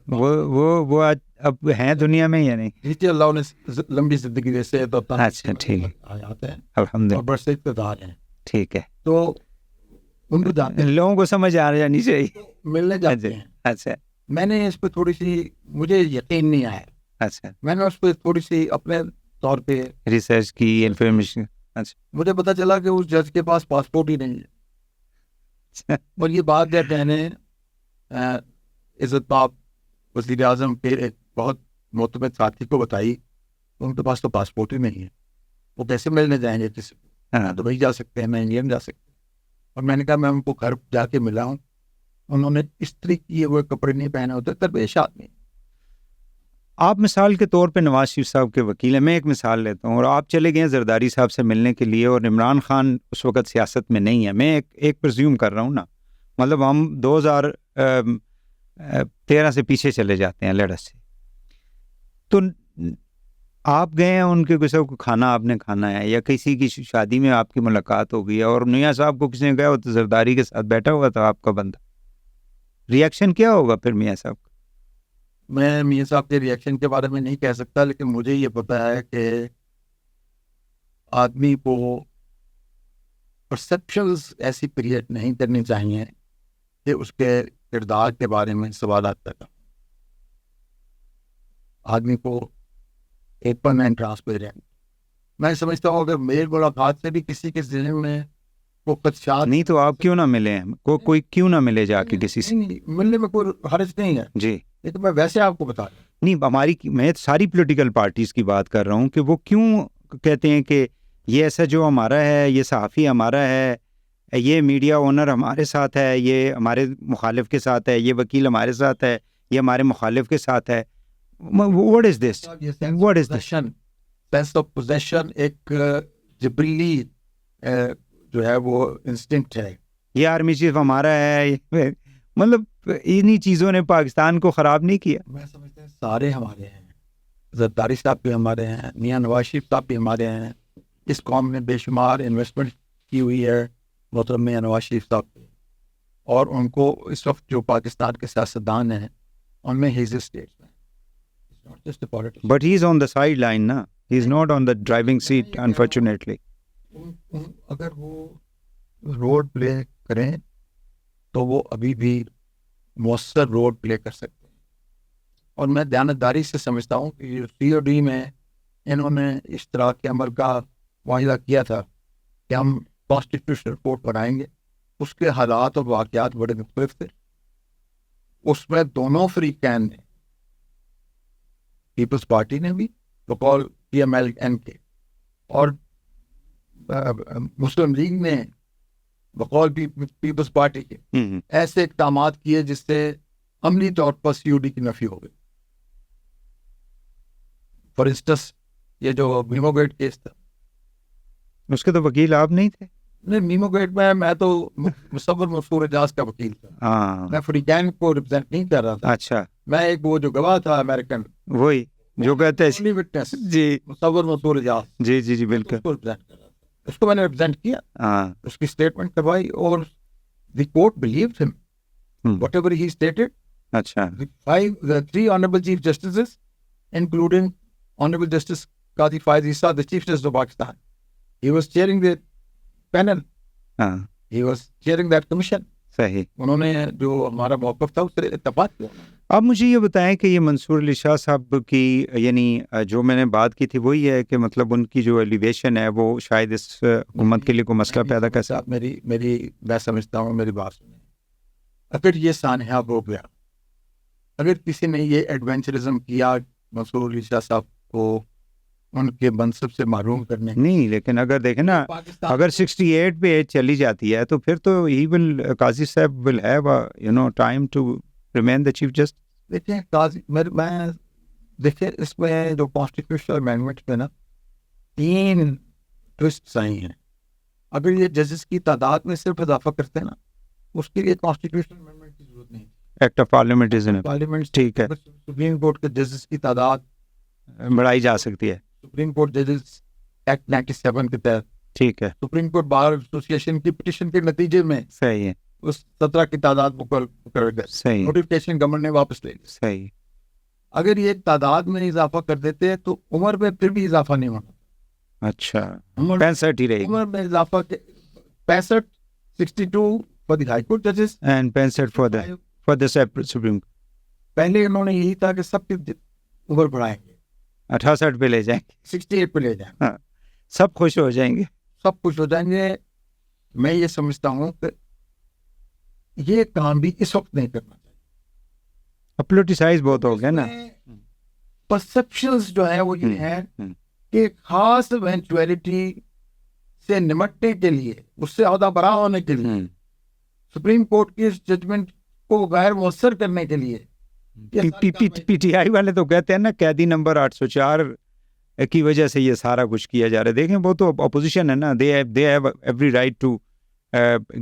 وہ اب ہیں دنیا میں یا نہیں؟ جی, اللہ انہیں لمبی زندگی دے سے. اچھا, ٹھیک ہے, آتے ہیں الحمد اور بڑے اقتدار ہیں. ٹھیک ہے, تو ان کو جاتے ہیں, لوگوں کو سمجھ آ جانی چاہیے, ملنے جاتے ہیں. اچھا, میں نے اس پہ تھوڑی سی, مجھے یقین نہیں آیا, اچھا, میں نے اس پہ تھوڑی سی اپنے طور پہ ریسرچ کی, انفارمیشن. اچھا, مجھے پتا چلا کہ اس جج کے پاس پاسپورٹ ہی نہیں ہے. اور یہ بات جب میں نے عزت پاپ وزیر اعظم کے ایک بہت معتمد ساتھی کو بتائی, ان کے پاس تو پاسپورٹ ہی نہیں ہے, وہ کیسے ملنے جائیں گے کسی کو؟ ہاں, دبئی جا سکتے ہیں, میں انگلینڈ جا سکتے ہیں. اور میں نے کہا میں ان کو گھر جا کے ملا ہوں, انہوں نے استری کیے ہوئے کپڑے نہیں پہنے ہوتے, درویش آدمی. آپ مثال کے طور پہ نواز شریف صاحب کے وکیل ہیں, میں ایک مثال لیتا ہوں, اور آپ چلے گئے زرداری صاحب سے ملنے کے لیے, اور عمران خان اس وقت سیاست میں نہیں ہے. میں ایک پرزیوم کر رہا ہوں نا, مطلب ہم 2013 سے پیچھے چلے جاتے ہیں لڑس سے. تو آپ گئے ہیں ان کے کسی کو کھانا آپ نے کھانا ہے, یا کسی کی شادی میں آپ کی ملاقات ہو گئی ہے, اور میاں صاحب کو کسی نے کہا تو زرداری کے ساتھ بیٹھا ہوا تھا آپ کا بندہ, ریئیکشن کیا ہوگا پھر میاں صاحب کا؟ میں میاں صاحب کے ریئیکشن کے بارے میں نہیں کہہ سکتا, لیکن مجھے یہ پتا ہے کہ آدمی کو پرسیپشنز ایسی کریٹ نہیں کرنی چاہیے کہ اس کے کردار کے بارے میں سوالات پیدا. آدمی کو اوپن اینڈ ٹرانسپیرنٹ, میں سمجھتا ہوں اگر میری ملاقات سے بھی کسی کے ذہن میں وہ خدشات نہیں تو آپ کیوں نہ ملے ہیں, کوئی کیوں نہ ملے جا کے کسی سے؟ ملنے میں کوئی حرج نہیں ہے جی, لیکن میں ویسے آپ کو بتا دوں, نہیں, میں ساری پولیٹیکل پارٹیز کی بات کر رہا ہوں کہ وہ کیوں کہتے ہیں کہ یہ ایسا جو ہمارا ہے, یہ صحافی ہمارا ہے, یہ میڈیا اونر ہمارے ساتھ ہے, یہ ہمارے مخالف کے ساتھ ہے, یہ وکیل ہمارے ساتھ ہے, یہ ہمارے مخالف کے ساتھ ہے. What is this? What is this? Sense of position ایک جبریلی جو ہے وہ انسٹنکٹ ہے. یہ آرمی چیف ہمارا ہے, مطلب انہی چیزوں نے پاکستان کو خراب نہیں کیا. میں سمجھتا ہوں سارے ہمارے ہیں, زرداری صاحب بھی ہمارے ہیں, میاں نواز شریف صاحب بھی ہمارے ہیں, اس قوم نے بے شمار انویسٹمنٹ کی ہوئی ہے محترم نواز شریف صاحب پہ، اور ان کو اس وقت جو پاکستان کے سیاستدان ہیں ان میں ہیز اسٹیٹس میں But he's on the sideline, na? He's not on the driving seat, unfortunately. اگر وہ رول پلے کریں تو وہ ابھی بھی مؤثر رول پلے کر سکتے ہیں، اور میں دیانتداری سے سمجھتا ہوں کہ COD میں انہوں نے اس طرح کے عمل کا معاہدہ کیا تھا کہ ہم کانسٹیٹیوشنل کورٹ بنائیں گے. اس کے حالات اور واقعات بڑے مختلف تھے. اس میں دونوں فریقین نے، پیپلز پارٹی نے بھی بقول PMLN کے اور مسلم لیگ نے بقول پیپلز پارٹی کے ایسے اقدامات کیے جس سے عملی طور پر COD کی نفی ہو گئی. فار انسٹنس یہ جو میمو گیٹ کیس تھا، اس کے تو وکیل آپ نہیں تھے؟ نہیں، میمو گیٹ میں تو مصور منصور اعجاز کا وکیل تھا. میں فریقین کو ریپرزینٹ نہیں کر رہا تھا. اچھا، میں ایک وہ جو گواہ تھا امریکن، وہی جو کہتے ہیں وٹنس، جی مصور منصور اعجاز، جی جی جی بالکل، اس کو ریپرزینٹ کر رہا تھا. اس کو میں نے ریپرزینٹ کیا، اس کی اسٹیٹمنٹ کروائی، اور دی کورٹ بلیوڈ ہم واٹ ایور ہی اسٹیٹڈ. اچھا، the 3 honorable chief justices including honorable justice Qadi Faiz Issa, the chief justice of Pakistan, he was chairing the panel, he was chairing that commission. صحیح. انہوں نے جو ہمارا موقف تھا اس سے اتفاق کیا. اب مجھے یہ بتائیں کہ یہ منصور علی شاہ صاحب کی یعنی جو میں نے بات کی تھی وہی ہے کہ مطلب ان کی جو ایلیویشن ہے وہ شاید اس حکومت کے لیے کوئی مسئلہ پیدا کر سکتا. میں سمجھتا ہوں، میری بات سنیں، اگر یہ سانحہ ہو گیا، اگر کسی نے یہ ایڈونچرزم کیا منصور علی شاہ صاحب کو ان کے منصب سے محروم کرنے، نہیں، لیکن اگر دیکھیں نا، اگر 68 پہ ایج چلی جاتی ہے تو پھر تو ہی ول قاضی صاحب will have time to remain the chief justice. دیکھیں قاضی، میں دیکھیں اس میں جو کانسٹیٹیوشنل امینڈمنٹ میں نا 3 ٹوسٹس آئی ہیں. اگر یہ ججز کی تعداد میں صرف اضافہ کرتے ہیں نا، اس کے لیے کانسٹیٹیوشنل امینڈمنٹ کی ضرورت نہیں. Act of parliament is in parliament, ٹھیک ہے، سپریم کورٹ کے ججز کی تعداد بڑھائی جا سکتی ہے. سپریم کورٹ ججز ایکٹ 97 کے تحت، ٹھیک ہے، سپریم کورٹ بار ایسوسیشن کی پٹیشن کے نتیجے میں صحیح ہے، اس 17 کی تعداد مقرر کر، صحیح، نوٹیفکیشن گورنمنٹ نے واپس لے لی. صحیح. اگر یہ تعداد میں اضافہ کر دیتے ہیں تو عمر میں پھر بھی اضافہ نہیں ہونا. اچھا، 65 ہی رہے گی. عمر میں اضافہ 65 62 فار دی ہائی کورٹ ججز اینڈ 65 فار دا سپریم. پہلے انہوں نے یہی تھا کہ سب کی عمر بڑھائیں گے، 68 پہ لے جائیں گے، 68 پہ لے جائیں گے، ہاں، سب خوش ہو جائیں گے، سب کچھ ہو جائیں گے. میں یہ سمجھتا ہوں کہ یہ کام بھی اس وقت نہیں کرنا چاہیے. پولیٹیسائز بہت ہو گیا نا. پرسپشنز جو ہے وہ یہ ہیں کہ خاص ایونچویلٹی سے نمٹنے کے لیے، اس سے عہدہ برا ہونے کے لیے، سپریم کورٹ کی اس ججمنٹ کو غیر مؤثر کرنے کے لیے، پی ٹی آئی والے تو کہتے ہیں نا قیدی نمبر 804 کی وجہ سے یہ سارا کچھ کیا جا رہا ہے. دیکھیں وہ تو اپوزیشن ہے نا، they have every right to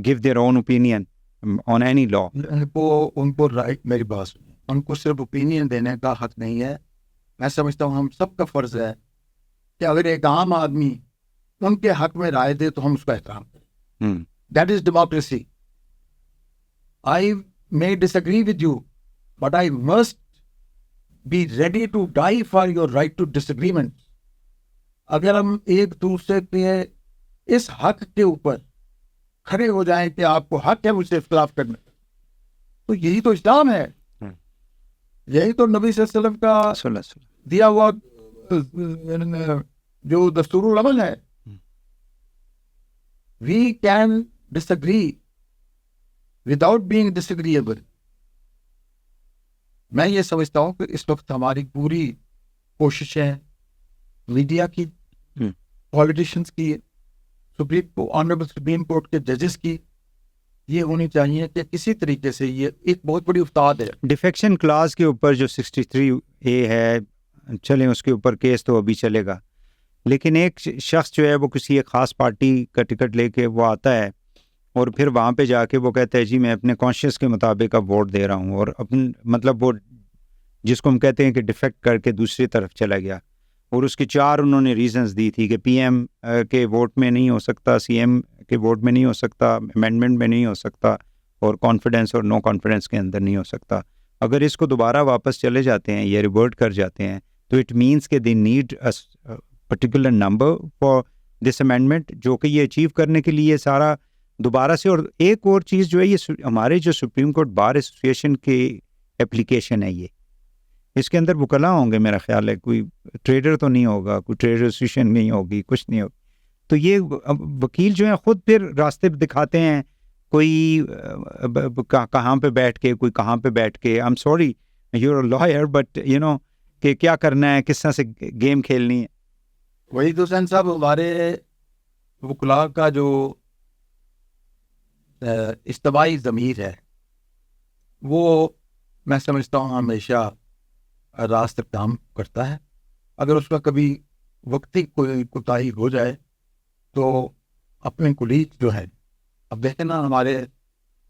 give their own opinion on any law. ان کو رائٹ، میری بات سنیں، ان کو صرف اوپینین دینے کا حق نہیں ہے. میں سمجھتا ہوں ہم سب کا فرض ہے کہ اگر ایک عام آدمی ان کے حق میں رائے دے تو ہم اس کا احترام کریں. That is democracy. I may disagree with you, but I must be ready to die for your right to disagreement. اگر ہم ایک دوسرے کے اس حق کے اوپر کھڑے ہو جائیں کہ آپ کو حق ہے مجھ سے اختلاف کرنے، تو یہی تو اسلام ہے، یہی تو نبی صلی اللہ علیہ وسلم کا دیا ہوا جو دستور العمل ہے. We can disagree without being disagreeable. میں یہ سمجھتا ہوں کہ اس وقت ہماری پوری کوشش ہے، میڈیا کی، پولیٹیشنز کی، آنریبل سپریم کورٹ کے ججز کی، یہ ہونی چاہیے کہ کسی طریقے سے، یہ ایک بہت بڑی افتاد ہے. ڈیفیکشن کلاس کے اوپر جو 63A ہے، چلیں اس کے اوپر کیس تو ابھی چلے گا، لیکن ایک شخص جو ہے وہ کسی ایک خاص پارٹی کا ٹکٹ لے کے وہ آتا ہے اور پھر وہاں پہ جا کے وہ کہتا ہے جی میں اپنے کانشیس کے مطابق اب ووٹ دے رہا ہوں، اور اپنے مطلب وہ جس کو ہم کہتے ہیں کہ ڈیفیکٹ کر کے دوسری طرف چلا گیا. اور اس کے 4 انہوں نے ریزنز دی تھی کہ پی ایم کے ووٹ میں نہیں ہو سکتا, سی ایم کے ووٹ میں نہیں ہو سکتا, امینڈمنٹ میں نہیں ہو سکتا, اور کانفیڈنس اور نو کانفیڈنس کے اندر نہیں ہو سکتا. اگر اس کو دوبارہ واپس چلے جاتے ہیں یا ریورٹ کر جاتے ہیں تو اٹ مینس کہ they need particular number for this amendment, جو کہ یہ اچیو کرنے کے لیے سارا دوبارہ سے. اور ایک اور چیز جو ہے, یہ ہمارے جو سپریم کورٹ بار ایسوسیشن کی اپلیکیشن ہے, یہ اس کے اندر وکلاء ہوں گے میرا خیال ہے, کوئی ٹریڈر تو نہیں ہوگا, کوئی ٹریڈر ایسوسیشن نہیں ہوگی, کچھ نہیں ہوگی. تو یہ وکیل جو ہیں خود پھر راستے دکھاتے ہیں, کوئی کہاں پہ بیٹھ کے, کوئی کہاں پہ بیٹھ کے. I am sorry you are lawyer but you know کہ کیا کرنا ہے, کس طرح سے گیم کھیلنی ہے. وہی تو حسین صاحب ہمارے وکلاء کا جو اجتماعی ضمیر ہے وہ میں سمجھتا ہوں ہمیشہ راست کام کرتا ہے. اگر اس کا کبھی وقتی کوئی کوتاہی ہو جائے تو اپنے کولیگ جو ہے, اب دیکھیں نا ہمارے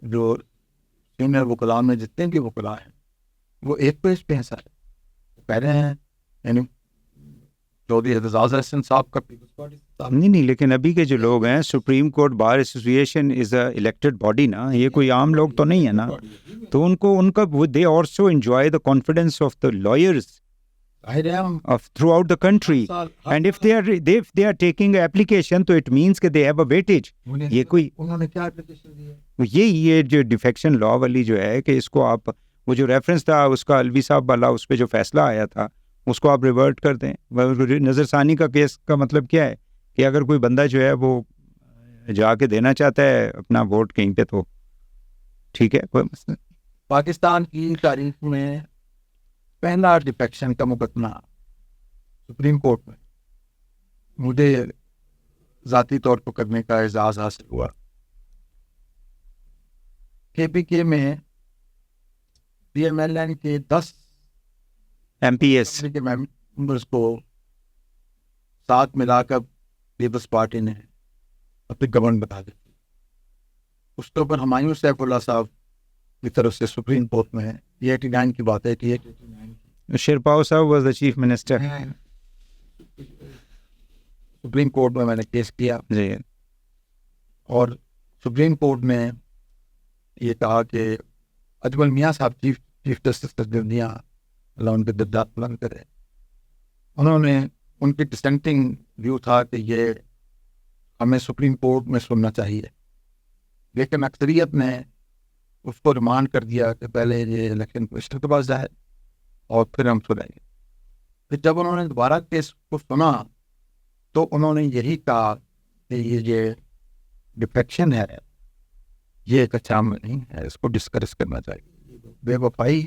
جو سینئر وکلاء میں جتنے بھی وکلاء ہیں وہ ایک پیج پہ ہیں سارے. پہلے ہیں یعنی چودھری اعتزاز احسن صاحب کا پیپلز پارٹی صاحب. نہیں, لیکن ابھی کے جو لوگ ہیں, supreme court bar association is a elected body نا, یہ کوئی عام لوگ تو نہیں ہے نا, تو ان کا they also enjoy the confidence of the lawyers throughout the country, and if they are taking application تو اٹ مینس کہ دے ہیو اے ویٹیج. یہ کوئی انہوں نے کیا اپلیکیشن دی ہے, یہ جو ڈیفیکشن لا والی جو ہے کہ اس کو آپ, وہ جو ریفرنس تھا اس کا الوی صاحب والا, اس پہ جو فیصلہ آیا تھا اس کو آپ ریورٹ کر دیں. نظر ثانی کا کیس کا مطلب کیا ہے کہ اگر کوئی بندہ جو ہے وہ جا کے دینا چاہتا ہے اپنا ووٹ کہیں پہ تو ٹھیک ہے, کوئی مسئلہ. پاکستان کی تاریخ میں پہلا ڈیفیکشن کا مقدمہ سپریم کورٹ میں مجھے ذاتی طور پر کرنے کا اعزاز حاصل ہوا. کے پی کے میں پی ایم ایل این کے 10 ایم پی ایس کے ممبرس کو ساتھ ملا کر پیپلز پارٹی نے اپنی گورنمنٹ بتا دی. اس کے اوپر ہمایوں سیف اللہ صاحب کی طرف سے سپریم کورٹ میں 89 کی بات ہے کہ شیرپاؤ صاحب was the chief minister. Supreme court میں نے کیس کیا جی, اور سپریم کورٹ میں یہ کہا کہ اجمل میاں صاحب چیف جسٹس تجدیدیاں اللہ ان کے درجات بلند کرے, انہوں نے ان کی ڈسینٹنگ ویو تھا کہ یہ ہمیں سپریم کورٹ میں سننا چاہیے, لیکن اکثریت نے اس کو ریمانڈ کر دیا کہ پہلے یہ الیکشن کمشنر کے پاس جائے اور پھر ہم سنیں گے. پھر جب انہوں نے دوبارہ کیس کو سنا تو انہوں نے یہی کہا کہ یہ ڈیفیکشن ہے, یہ ایک اچھا عمل نہیں ہے, اس کو ڈسکریج کرنا چاہیے. بے وفائی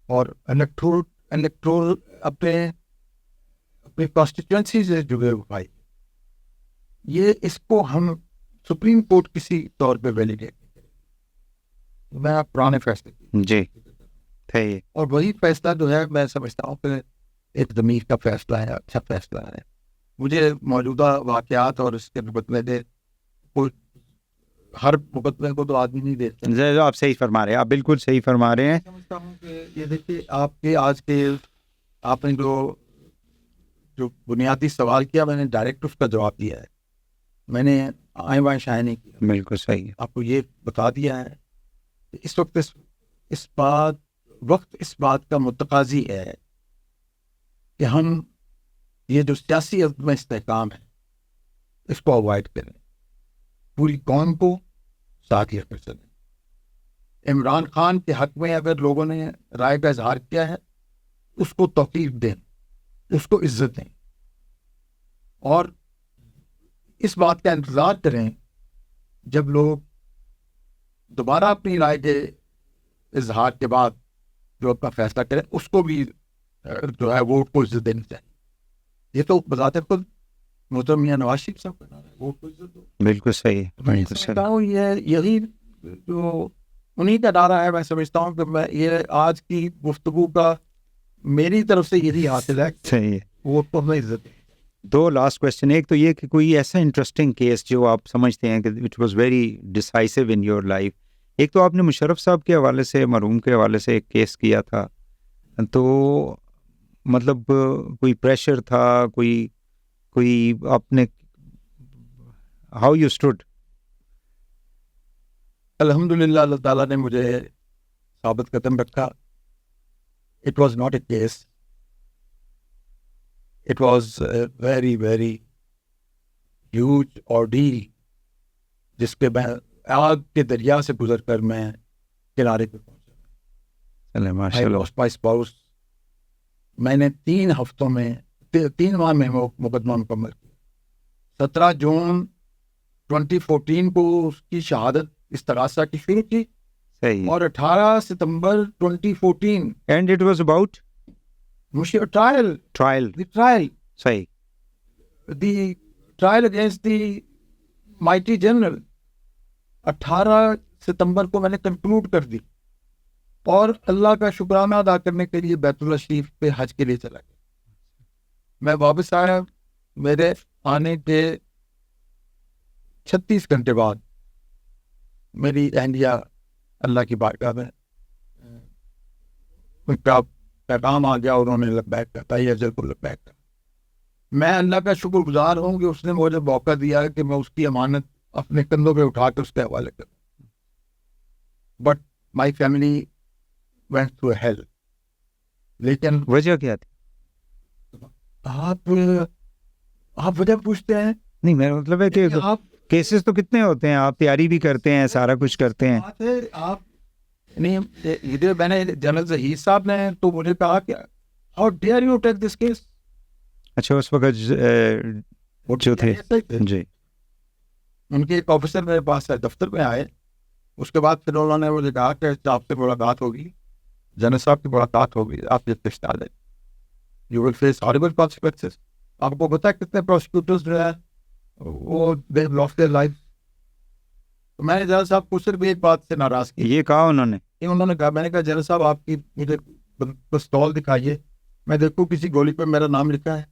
اور الیکٹرول اپنی کانسٹیٹوئنسی سے جو بے وفائی, یہ اس کو ہم سپریم کورٹ کسی طور پہ ویلیڈیٹ نہیں کریں. میں پرانے فیصلے جی تھے, اور وہی فیصلہ جو ہے میں سمجھتا ہوں کہ ایک ضمیر کا فیصلہ ہے, اچھا فیصلہ ہے. مجھے موجودہ واقعات اور اس کے مقدمے دے, ہر مقدمے کو تو آدمی نہیں دیتا. آپ صحیح فرما رہے ہیں, آپ بالکل صحیح فرما رہے ہیں. سمجھتا ہوں کہ یہ دیکھیے آپ کے آج کے آپ نے جو بنیادی سوال کیا, میں نے ڈائریکٹ اس کا جواب دیا ہے. میں نے آئیں بائیں شائع نہیں کیا, بالکل صحیح ہے. آپ کو یہ بتا دیا ہے کہ اس وقت اس بات کا متقاضی ہے کہ ہم یہ جو سیاسی عدم استحکام ہے اس کو اوائڈ کریں, پوری قوم کو ساتھ لے کر چلیں. عمران خان کے حق میں اگر لوگوں نے رائے کا اظہار کیا ہے اس کو توقیر دیں, اس کو عزت دیں, اور اس بات کا انتظار کریں جب لوگ دوبارہ اپنی رائے کے اظہار کے بعد جو اپنا فیصلہ کریں اس کو بھی جو ہے ووٹ کو عزت دینی چاہیے. یہ تو بذات خود محترم میاں نواز شریف صاحب کا نام ہے, ووٹ کو عزت دو. بالکل صحیح, بالکل سمجھتا ہوں یہی جو انہیں کا نعرہ ہے. میں سمجھتا ہوں کہ میں یہ آج کی گفتگو کا میری طرف سے یہی حاصل ہے, صحیح ہے, ووٹ کو میں عزت دیں. 2 لاسٹ کویشچن. ایک تو یہ کہ کوئی ایسا انٹرسٹنگ کیس جو آپ سمجھتے ہیں کہ it was very decisive in your life. ایک تو آپ نے مشرف صاحب کے حوالے سے, مرحوم کے حوالے سے ایک کیس کیا تھا, تو مطلب کوئی پریشر تھا, کوئی اپنے ہاؤ یو اسٹوڈ؟ الحمدللہ اللہ تعالیٰ نے مجھے ثابت قدم رکھا. It was not a case, it was very very huge ordeal جس پہ میں آگ کے دریا سے گزر کر میں کنارے پہ پہنچا. ماشاء اللہ. مائی اسپاؤس. میں نے 3 ہفتوں میں 3 ماہ میں مقدمہ مکمل کیا. 17 جون 2014 کو اس کی شہادت استغاثہ کی شروع کی, صحیح. اور 18 ستمبر 2014 and it was about trial صحیح. The trial against the mighty general 18 ستمبر کو میں نے کنکلوڈ کر دی, اور اللہ کا شکرانہ ادا کرنے کے لیے بیت اللہ شریف پہ حج کے لیے چلا گیا. میں واپس آیا, میرے آنے کے 36 گھنٹے بعد میری اہلیہ اللہ کی بارگاہ میں ان کا پیغام آ گیا, اور انہوں نے لبیک کہا, یہ اجل کو لبیک کہا. میں اللہ کا شکر گزار ہوں کہ اس نے مجھے موقع دیا کہ میں اس کی امانت اپنے کندھوں پہ اٹھا کے اس کے حوالے کروں. But my family went to hell. لیکن وجہ کیا تھی؟ آپ وجہ پوچھتے ہیں. نہیں, میرا مطلب ہے کہ آپ کیسز تو کتنے ہوتے ہیں, آپ تیاری بھی کرتے ہیں, سارا کچھ کرتے ہیں. آپ نہیں, ادھر میں نے جنرل ظہیر صاحب نے تو مجھے کہا کہ how dare you take this case. اچھا, اس وقت جو تھے جی, ان کے ایک آفیسر میرے پاس دفتر میں آئے. اس کے بعد پھر انہوں نے مجھے کہا کہ آپ سے ملاقات ہوگی, جنرل صاحب کی ملاقات ہوگی, آپ یہ پیش ڈالیں, یو ول فیس ہارریبل کانسیکوینسز. آپ کو پتا ہے کتنے پروسیکیوٹرز جو ہیں وہ دے لاسٹ دیئر لائف. تو میں نے جنرل صاحب کو صرف ایک بات سے ناراض کی. یہ کہا انہوں نے کہا, میں نے کہا جنرل صاحب آپ کی مجھے پستول دکھائیے, میں دیکھوں کسی گولی پہ میرا نام لکھا ہے.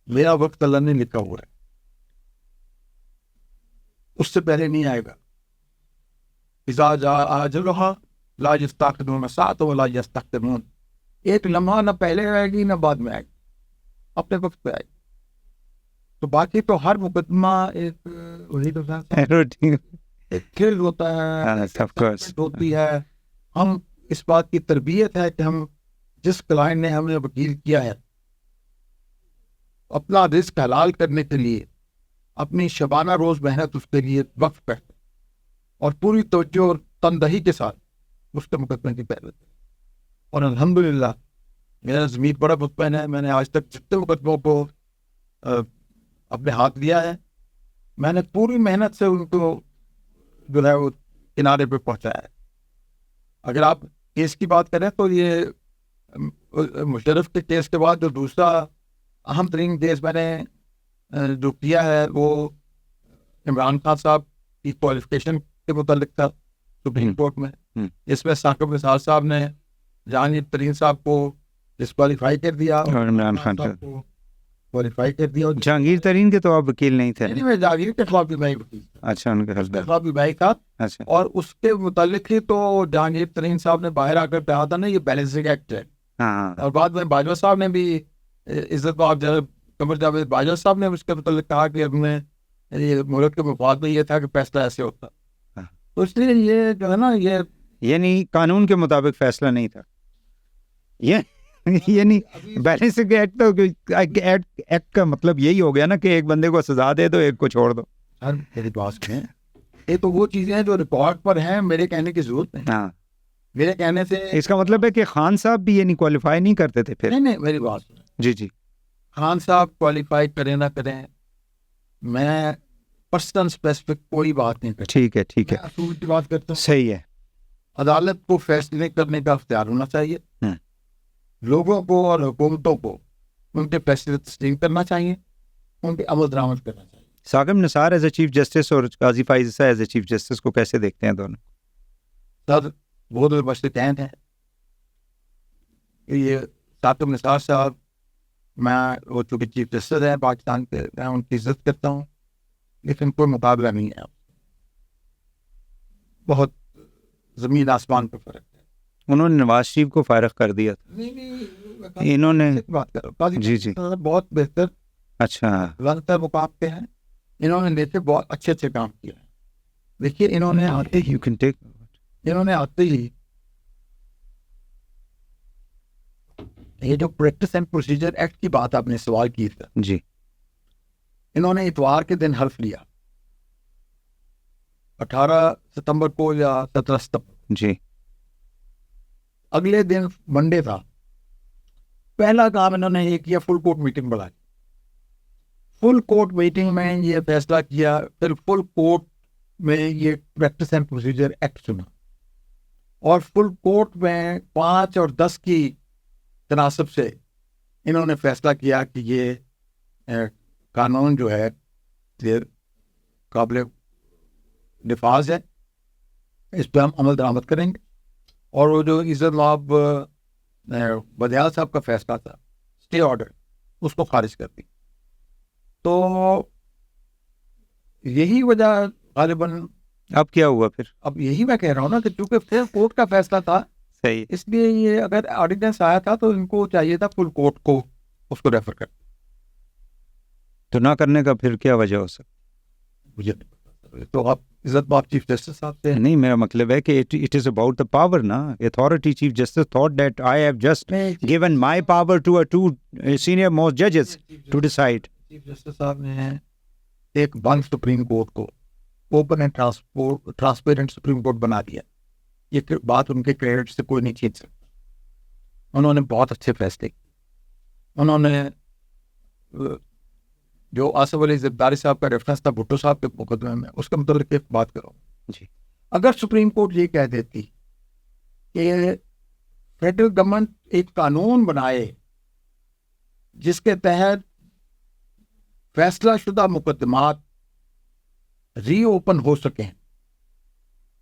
میرا وقت اللہ نے لکھا ہوا ہے, اس سے پہلے نہیں آئے گا. اذا جاء اجلها لا يستأخرون ساعة ولا يستقدمون. ایک لمحہ نہ پہلے آئے گی نہ بعد میں آئے گی, اپنے وقت پہ آئے گی. تو باقی تو ہر مقدمہ ایک کھیل ہوتا ہے, ہوتی ہے. ہم اس بات کی تربیت ہے کہ ہم جس کلائنٹ نے ہمیں وکیل کیا ہے, اپنا رزق حلال کرنے کے لیے اپنی شبانہ روز محنت اس کے لیے وقف کرتے اور پوری توجہ اور تندہی کے ساتھ اس کے مقدمے کی پیروی. اور الحمدللہ میرا ضمیر بڑا مطمئن ہے. میں نے آج تک جتنے مقدموں کو اپنے ہاتھ لیا ہے, میں نے پوری محنت سے ان کو جو ہے وہ کنارے پہ پہنچایا ہے. اگر آپ کیس کی بات کریں تو یہ مشرف کے کیس کے بعد جو دوسرا اہم ترین کیس میں نے جو کیا ہے وہ عمران خان صاحب کی کوالیفکیشن کے متعلق تھا سپریم کورٹ میں. اس میں ثاقب نثار صاحب نے جہانگیر ترین صاحب کو ڈسکوالیفائی کر دیا اور عمران خان کو کوالیفائی کر دیا. جہانگیر ترین کے تو آپ وکیل نہیں تھے. میں جہانگیر کے خلاف بھی میں وکیل تھا. اچھا, ان کے خلاف بھی میں تھا. اچھا, اور اس کے متعلق ہی تو جہانگیر ترین صاحب نے باہر آ کر کہا تھا نا یہ بیلنسنگ ایکٹ ہے. اور بعد میں باجوہ صاحب نے بھی عزت مآب قمر جاوید باجوہ صاحب نے اس کے متعلق کہا کہ ہمیں یہ ملک کے مفاد میں یہ تھا کہ فیصلہ ایسے ہوتا. تو اس لیے یہ جو ہے نا یہ یعنی قانون کے مطابق فیصلہ نہیں تھا. یعنی بیلنسنگ ایکٹ تو ایکٹ کا مطلب یہی ہو گیا نا کہ ایک بندے کو سزا دے دو, ایک کو چھوڑ دو. میری بات ہے, یہ تو وہ چیزیں ہیں جو ریکارڈ پر ہیں, میرے کہنے کی ضرورت نہیں. ہاں, میرے کہنے سے اس کا مطلب ہے کہ خان صاحب بھی یعنی کوالیفائی نہیں کرتے تھے پھر. نہیں, میری بات جی جی, خان صاحب کوالیفائی کریں نہ کریں, میں پرسنل اسپیسیفک کوئی بات نہیں کرتا. ٹھیک ہے, ٹھیک ہے, اصول کی بات کرتا ہوں. صحیح ہے. عدالت کو فیصلے کرنے کا اختیار ہونا چاہیے. لوگوں کو اور حکومتوں کو ان کے فیصلے تسلیم کرنا چاہیے, ان کے عمل درآمد کرنا چاہیے. Saqib Nisar as a chief justice اور قاضی فائز عیسیٰ ایز اے چیف جسٹس کو کیسے دیکھتے ہیں دونوں؟ سر وہ تو مشرقین ہیں. یہ ثاقب نثار صاحب, میں وہ چونکہ چیف جسٹس ہیں پاکستان کے, میں ان کی عزت کرتا ہوں, لیکن کوئی مقابلہ نہیں ہے. بہت زمین آسمان پہ فرق ہے. انہوں نے نواز شریف کو فارغ کر دیا تھا. نہیں انہوں نے بات کرو قاضی جی جی بہت بہتر اچھا زیادہ مقام پہ ہیں. انہوں نے نیچے بہت اچھے اچھے کام کیا ہے. دیکھیے انہوں نے آتے ہی یہ جو پریکٹس اینڈ پروسیجر ایکٹ کی بات آپ نے سوال کی تھا جی انہوں نے اتوار کے دن حلف لیا 18 ستمبر کو یا 17 ستمبر. جی اگلے دن منڈے تھا. پہلا کام انہوں نے یہ کیا فل کورٹ میٹنگ بلائی. فل کورٹ میٹنگ میں یہ فیصلہ کیا. پھر فل کورٹ میں یہ پریکٹس اینڈ پروسیجر ایکٹ سنا اور فل کورٹ میں 5 اور 10 کی تناسب سے انہوں نے فیصلہ کیا کہ یہ قانون جو ہے یہ قابل نفاذ ہے, اس پہ ہم عمل درآمد کریں گے. اور وہ جو عزت مآب بدیال صاحب کا فیصلہ تھا اسٹے آرڈر اس کو خارج کر دی. تو یہی وجہ غالباً اب کیا ہوا پھر؟ اب یہی میں کہہ رہا ہوں نا کہ چونکہ پھر کورٹ کا فیصلہ تھا صحیح اس لیے یہ اگر آرڈیننس آیا تھا تو ان کو چاہیے تھا فل کورٹ کو اس کو ریفر کر. تو نہ کرنے کا پھر کیا وجہ ہو سکتی؟ مجھے نہیں پتا. تو آپ عزت مآب چیف جسٹس صاحب سے نہیں میرا مطلب ہے کہ it is about the power نا. Authority chief justice thought that I have just given my power to two senior most judges to decide. Chief justice صاحب نے ایک بند سپریم کورٹ کو open and transparent supreme court بنا دیا. یہ بات ان کے کریڈٹ سے کوئی نہیں چھین سکتا. انہوں نے بہت اچھے فیصلے کیے. انہوں نے جو آصف علی زرداری صاحب کا ریفرنس تھا بھٹو صاحب کے مقدمے میں اس کے متعلق ایک بات کروں. جی اگر سپریم کورٹ یہ کہہ دیتی کہ فیڈرل گورنمنٹ ایک قانون بنائے جس کے تحت فیصلہ شدہ مقدمات ری اوپن ہو سکیں,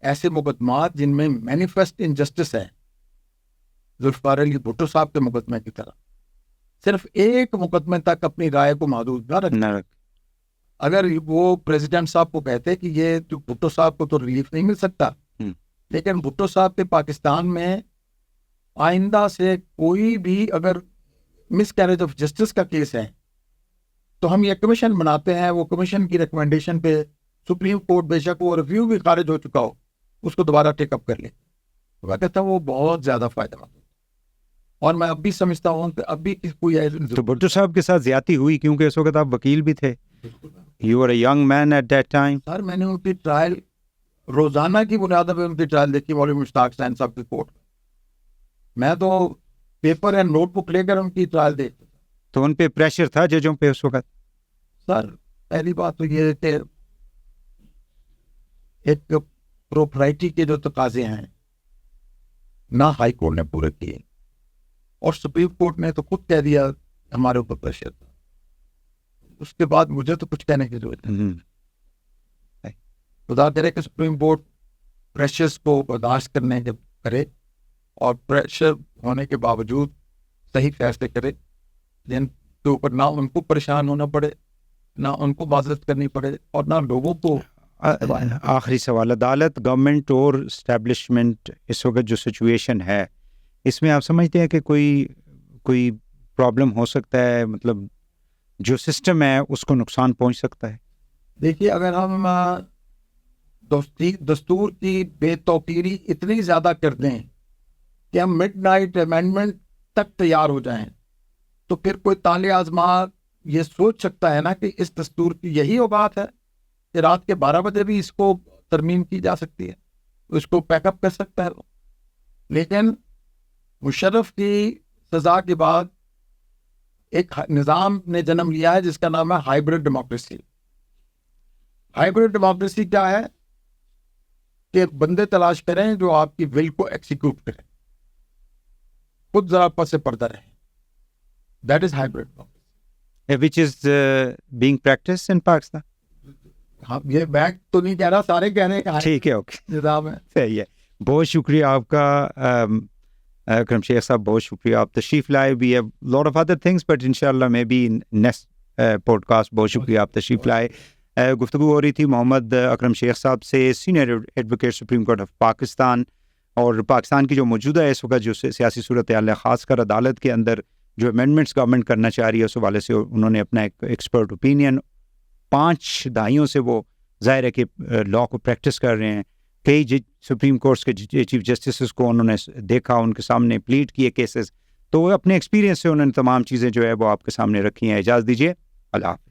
ایسے مقدمات جن میں مینیفیسٹ انجسٹس ہے ذوالفقار علی بھٹو صاحب کے مقدمے کی طرح, صرف ایک مقدمے تک اپنی رائے کو محدود نہ رکھ. اگر وہ پریزیڈنٹ صاحب کو کہتے کہ یہ بھٹو صاحب کو تو ریلیف نہیں مل سکتا, لیکن بھٹو صاحب کے پاکستان میں آئندہ سے کوئی بھی اگر مس کیریج آف جسٹس کا کیس ہے تو ہم یہ کمیشن بناتے ہیں, وہ کمیشن کی ریکمنڈیشن پہ سپریم کورٹ بے شک وہ ریویو بھی خارج ہو چکا ہو اس کو دوبارہ ٹیک اپ کر لے. وہ کہتا وہ بہت زیادہ فائدہ مند. اور میں اب بھی سمجھتا ہوں کہ اب بھی کوئی تو بھٹو صاحب کے ساتھ زیادتی ہوئی کیونکہ اس وقت آپ وکیل بھی تھے. You are a young man at that time. Sir میں نے ان کی ٹرائل روزانہ کی بنیاد پہ ان کی ٹرائل دیکھی مولوی مشتاق حسین صاحب کی کورٹ. میں تو پیپر اینڈ نوٹ بک لے کر ان کی ٹرائل دیکھتا تھا. تو ان پہ پریشر تھا ججوں پہ اس وقت؟ سر پہلی بات تو یہ کہ ایک پروپرائٹی کے جو تقاضے ہیں نہ ہائی کورٹ نے پورے کیے اور سپریم کورٹ نے تو خود کہہ دیا ہمارے اوپر پریشر تھا. اس کے بعد مجھے تو کچھ کہنے کی ضرورت ہے. خدا کرے کہ سپریم کورٹ پریشرز کو برداشت کرنے جب کرے اور پریشر ہونے کے باوجود صحیح فیصلے کرے جن کے اوپر نہ ان کو پریشان ہونا پڑے, نہ ان کو معذرت کرنی پڑے اور نہ لوگوں کو. آخری سوال, عدالت, گورنمنٹ اور اسٹیبلشمنٹ اس وقت جو سچویشن ہے اس میں آپ سمجھتے ہیں کہ کوئی پرابلم ہو سکتا ہے, مطلب جو سسٹم ہے اس کو نقصان پہنچ سکتا ہے؟ دیکھیے اگر ہم دستور کی بے توقیری اتنی زیادہ کر دیں کہ ہم مڈ نائٹ امینڈمنٹ تک تیار ہو جائیں تو پھر کوئی طالع آزما یہ سوچ سکتا ہے نا کہ اس دستور کی یہی اوقات ہے کہ رات کے 12 بجے بھی اس کو ترمیم کی جا سکتی ہے, اس کو پیک اپ کر سکتا ہے. لیکن مشرف کی سزا کے بعد ایک نظام نے جنم لیا ہے جس کا نام ہے ہائیبرڈ ڈیموکریسی. ہائیبرڈ ڈیموکریسی کیا ہے کہ بندے تلاش کریں جو آپ کی ول کو ایکسیکیوٹ کریں, خود ذرا پس پردہ رہیں. That is hybrid democracy which is being practiced in Pakistan. ہاں یہ بیک تو نہیں کہہ رہا, سارے کہہ رہے ہیں ٹھیک ہے, اوکے, نظام ہے. صحیح ہے. بہت شکریہ آپ کا اکرم شیخ صاحب, بہت شکریہ. آپ تشریف لائے. We have lot of other things but انشاءاللہ may be next podcast. بہت شکریہ آپ تشریف لائے. گفتگو ہو رہی تھی محمد اکرم شیخ صاحب سے, senior advocate supreme court of Pakistan, اور پاکستان کی جو موجودہ ہے اس وقت جو سیاسی صورتحال ہے، خاص کر عدالت کے اندر جو امینڈمنٹس گورنمنٹ کرنا چاہ رہی ہے، اس حوالے سے انہوں نے اپنا ایک ایکسپرٹ اوپینین 5 دہائیوں سے وہ ظاہر ہے کہ لا کو پریکٹس کر رہے ہیں. کئی سپریم کورٹس کے چیف جسٹسز کو انہوں نے دیکھا، ان کے سامنے پلیڈ کیے کیسز، تو وہ اپنے ایکسپیرینس سے انہوں نے تمام چیزیں جو ہے وہ آپ کے سامنے رکھی ہیں. اجازت دیجیے، اللہ حافظ.